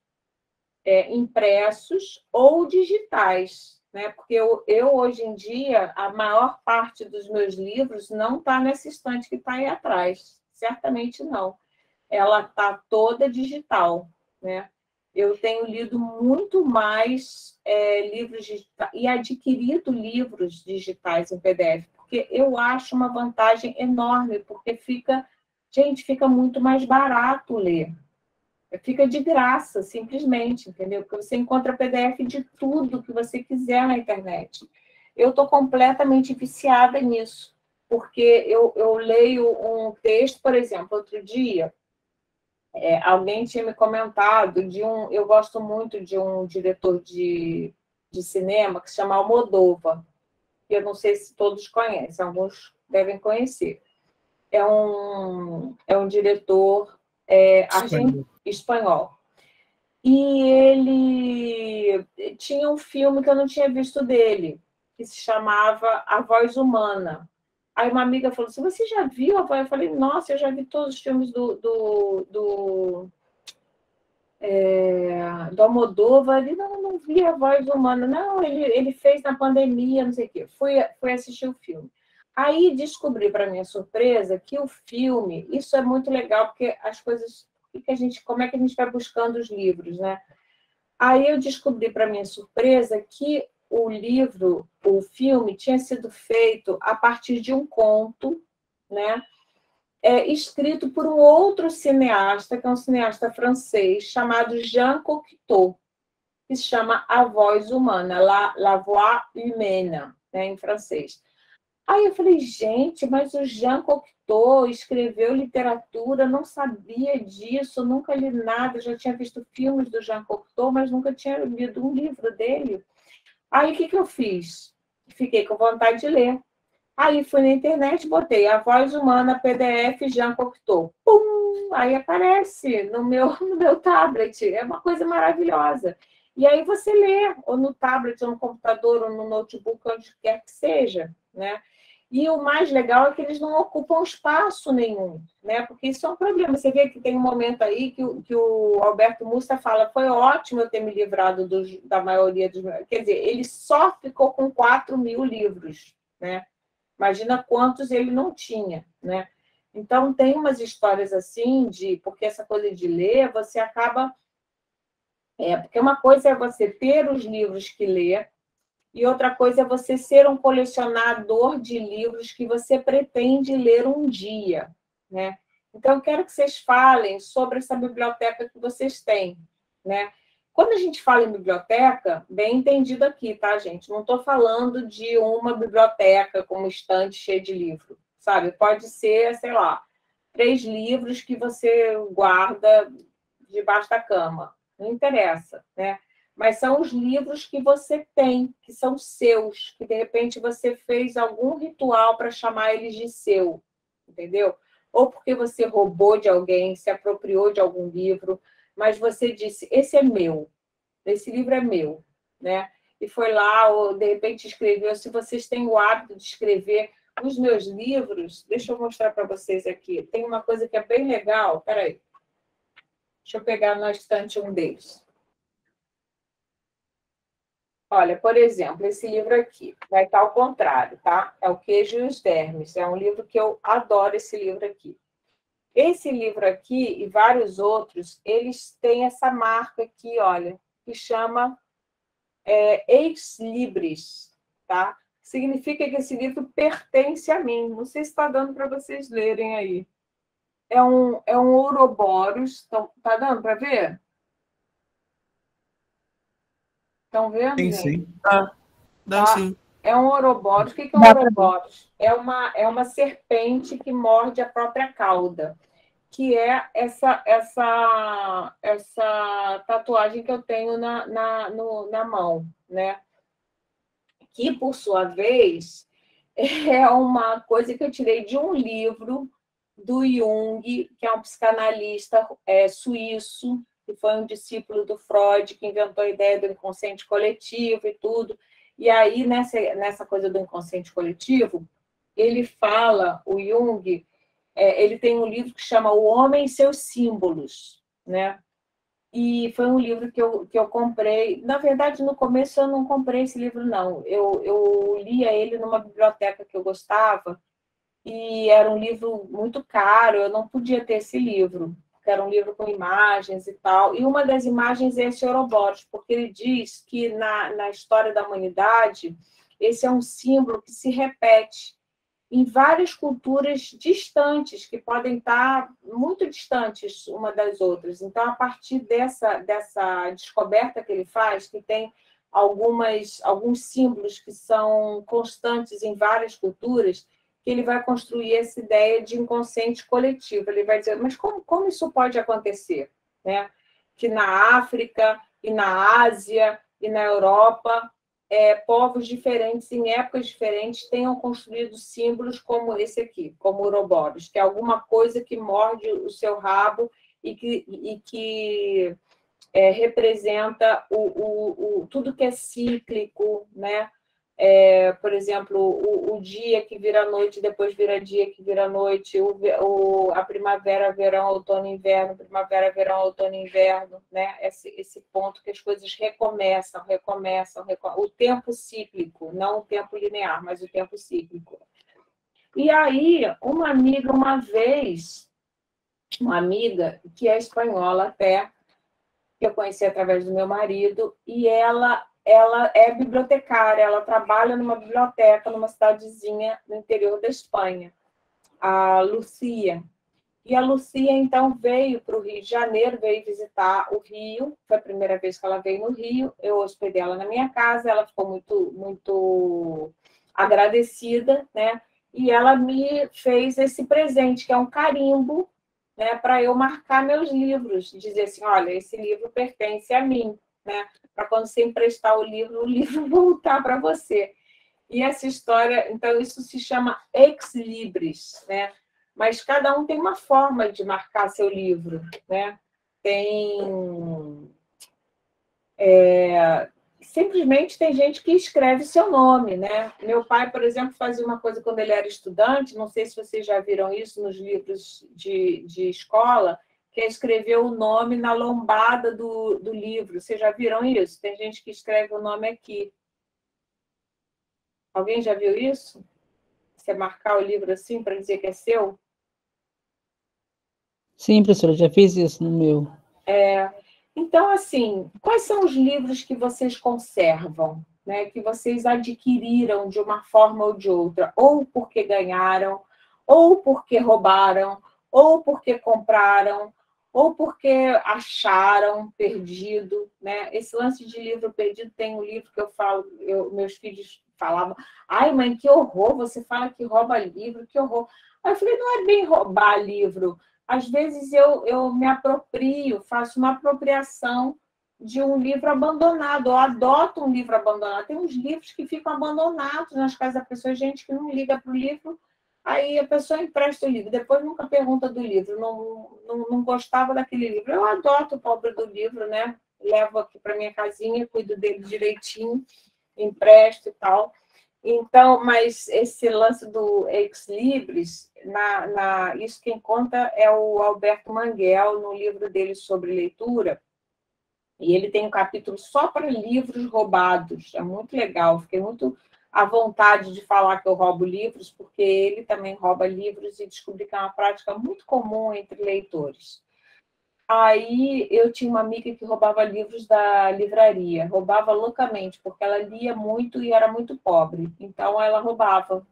impressos ou digitais, né? Porque eu, hoje em dia, a maior parte dos meus livros não está nessa estante que está aí atrás, certamente não. Ela está toda digital, né? Eu tenho lido muito mais livros digitais e adquirido livros digitais em PDF, porque eu acho uma vantagem enorme, porque fica muito mais barato ler. Fica de graça, simplesmente, entendeu? Porque você encontra PDF de tudo que você quiser na internet. Eu estou completamente viciada nisso, porque eu leio um texto, por exemplo, outro dia, alguém tinha me comentado eu gosto muito de um diretor de de cinema que se chama Almodóvar, que eu não sei se todos conhecem, alguns devem conhecer. É um diretor espanhol. E ele tinha um filme que eu não tinha visto dele, que se chamava A Voz Humana. Aí uma amiga falou assim, você já viu a voz? Eu falei, nossa, eu já vi todos os filmes do Almodóvar. Ele não vi A Voz Humana. Não, ele fez na pandemia, não sei o quê. Fui assistir o filme. Aí descobri, para minha surpresa, que o filme, isso é muito legal, porque as coisas, como é que a gente vai buscando os livros, né? Aí eu descobri, para minha surpresa, que o filme tinha sido feito a partir de um conto, né? Escrito por um outro cineasta, que é um cineasta francês, chamado Jean Cocteau, que se chama A Voz Humana, La Voix Humaine, né, em francês. Aí eu falei, gente, mas o Jean Cocteau escreveu literatura, não sabia disso, nunca li nada, já tinha visto filmes do Jean Cocteau, mas nunca tinha lido um livro dele. Aí o que eu fiz? Fiquei com vontade de ler. Aí fui na internet, botei A Voz Humana, PDF, Jean Cocteau. Pum! Aí aparece no meu tablet. É uma coisa maravilhosa. E aí você lê, ou no tablet, ou no computador, ou no notebook, onde quer que seja, né? E o mais legal é que eles não ocupam espaço nenhum, né? Porque isso é um problema. Você vê que tem um momento aí que o Alberto Mussa fala, foi ótimo eu ter me livrado da maioria dos... Quer dizer, ele só ficou com 4.000 livros, né? Imagina quantos ele não tinha, né? Então, tem umas histórias assim, porque essa coisa de ler, você acaba... porque uma coisa é você ter os livros que lê, e outra coisa é você ser um colecionador de livros que você pretende ler um dia, né? Então, eu quero que vocês falem sobre essa biblioteca que vocês têm, né? Quando a gente fala em biblioteca, bem entendido aqui, tá, gente? Não estou falando de uma biblioteca com uma estante cheia de livro, sabe? Pode ser, sei lá, 3 livros que você guarda debaixo da cama. Não interessa, né? Mas são os livros que você tem, que são seus, que de repente você fez algum ritual para chamar eles de seu, entendeu? Ou porque você roubou de alguém, se apropriou de algum livro, mas você disse, esse é meu, esse livro é meu, né? E foi lá, ou de repente escreveu, se vocês têm o hábito de escrever os meus livros, deixa eu mostrar para vocês aqui, tem uma coisa que é bem legal, peraí, deixa eu pegar na estante um deles. Olha, por exemplo, esse livro aqui vai estar ao contrário, tá? É O Queijo e os Vermes. É um livro que eu adoro, esse livro aqui. Esse livro aqui e vários outros, eles têm essa marca aqui, olha, que chama Ex Libris, tá? Significa que esse livro pertence a mim. Não sei se está dando para vocês lerem aí. É um Ouroboros. Tá dando para ver? Estão vendo, Sim, gente? sim. Dá sim. É um Ouroboros. O que é um Ouroboros? É uma serpente que morde a própria cauda, que é essa tatuagem que eu tenho na mão, né? Que, por sua vez, é uma coisa que eu tirei de um livro do Jung, que é um psicanalista suíço, que foi um discípulo do Freud, que inventou a ideia do inconsciente coletivo e tudo. E aí, nessa coisa do inconsciente coletivo, ele fala, o Jung, ele tem um livro que chama O Homem e Seus Símbolos, né? E foi um livro que eu comprei. Na verdade, no começo eu não comprei esse livro, não. Eu lia ele numa biblioteca que eu gostava, e era um livro muito caro, eu não podia ter esse livro, porque era um livro com imagens e tal. E uma das imagens é esse Ouroboros, porque ele diz que na história da humanidade, esse é um símbolo que se repete em várias culturas distantes, que podem estar muito distantes uma das outras. Então, a partir dessa descoberta que ele faz, que tem alguns símbolos que são constantes em várias culturas, que ele vai construir essa ideia de inconsciente coletivo. Ele vai dizer, mas como isso pode acontecer? Né? Que na África, e na Ásia, e na Europa, povos diferentes, em épocas diferentes, tenham construído símbolos como esse aqui, como o Ouroboros, que é alguma coisa que morde o seu rabo e que representa tudo que é cíclico, né? Por exemplo, o dia que vira noite, depois vira dia que vira noite, a primavera, verão, outono, inverno, primavera, verão, outono, inverno, né? Esse ponto que as coisas recomeçam, o tempo cíclico, não o tempo linear, mas o tempo cíclico. E aí, uma amiga, uma vez, uma amiga que é espanhola até, que eu conheci através do meu marido, e ela é bibliotecária, ela trabalha numa biblioteca numa cidadezinha no interior da Espanha, a Lucia. E a Lucia, então, veio para o Rio de Janeiro, veio visitar o Rio, foi a primeira vez que ela veio no Rio, eu hospedei ela na minha casa, ela ficou muito, muito agradecida, né? E ela me fez esse presente, que é um carimbo, né, para eu marcar meus livros, dizer assim, olha, esse livro pertence a mim, né, para quando você emprestar o livro voltar para você. E essa história, então, isso se chama ex libris, né? Mas cada um tem uma forma de marcar seu livro, né? Simplesmente tem gente que escreve seu nome, né? Meu pai, por exemplo, fazia uma coisa quando ele era estudante, não sei se vocês já viram isso nos livros de escola, que é escrever o nome na lombada do livro. Vocês já viram isso? Tem gente que escreve o nome aqui. Alguém já viu isso? Você marcar o livro assim para dizer que é seu? Sim, professora, já fiz isso no meu. Então, assim, quais são os livros que vocês conservam, né? Que vocês adquiriram de uma forma ou de outra, ou porque ganharam, ou porque roubaram, ou porque compraram, ou porque acharam perdido, né? Esse lance de livro perdido, tem um livro que eu falo, meus filhos falavam, ai, mãe, que horror, você fala que rouba livro, que horror. Aí eu falei, não é bem roubar livro. Às vezes eu me aproprio, faço uma apropriação de um livro abandonado, ou adoto um livro abandonado. Tem uns livros que ficam abandonados nas casas da pessoa, gente que não liga para o livro, aí a pessoa empresta o livro, depois nunca pergunta do livro, não gostava daquele livro. Eu adoto o pobre do livro, né? Levo aqui para minha casinha, cuido dele direitinho, empresto e tal. Então, mas esse lance do ex libris, isso quem conta é o Alberto Manguel, no livro dele sobre leitura, e ele tem um capítulo só para livros roubados, é muito legal, fiquei muito à vontade de falar que eu roubo livros, porque ele também rouba livros e descobri que é uma prática muito comum entre leitores. Aí eu tinha uma amiga que roubava livros da livraria, roubava loucamente, porque ela lia muito e era muito pobre. Então ela roubava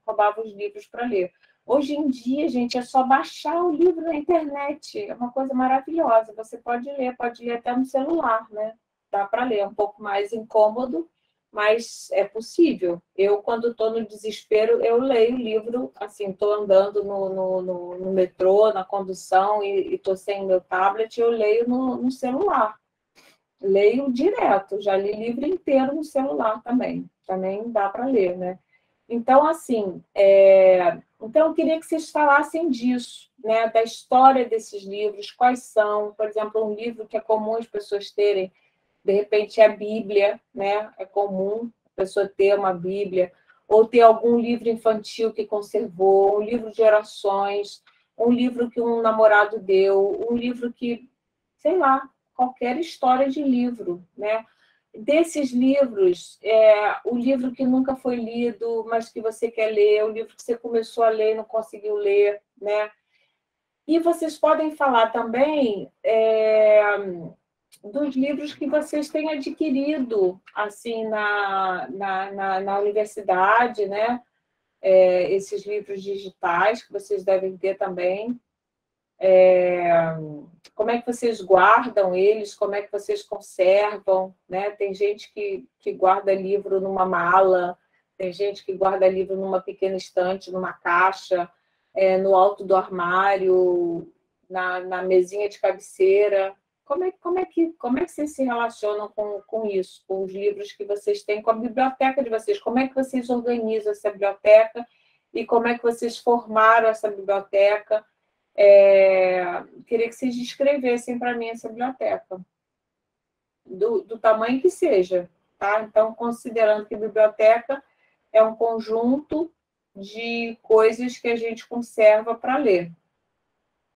os livros para ler. Hoje em dia, gente, é só baixar o livro na internet. É uma coisa maravilhosa. Você pode ler até no celular, né? Dá para ler, é um pouco mais incômodo, mas é possível. Eu, quando estou no desespero, eu leio o livro, assim, estou andando no metrô, na condução, e estou sem meu tablet, eu leio no celular. Leio direto, já li livro inteiro no celular também dá para ler, né? Então, assim, então eu queria que vocês falassem disso, né? Da história desses livros, quais são, por exemplo, um livro que é comum as pessoas terem, de repente, é a Bíblia, né? É comum a pessoa ter uma Bíblia, ou ter algum livro infantil que conservou, um livro de orações, um livro que um namorado deu, um livro que, sei lá, qualquer história de livro, né? Desses livros, o livro que nunca foi lido, mas que você quer ler, o livro que você começou a ler e não conseguiu ler, né? E vocês podem falar também dos livros que vocês têm adquirido assim na universidade, né? Esses livros digitais que vocês devem ter também. Como é que vocês guardam eles? Como é que vocês conservam, né? Tem gente que guarda livro numa mala, tem gente que guarda livro numa pequena estante, numa caixa, no alto do armário, na mesinha de cabeceira. como é que vocês se relacionam com isso, com os livros que vocês têm, com a biblioteca de vocês? Como é que vocês organizam essa biblioteca e como é que vocês formaram essa biblioteca? Queria que vocês descrevessem para mim essa biblioteca, do tamanho que seja, tá? Então, considerando que biblioteca é um conjunto de coisas que a gente conserva para ler.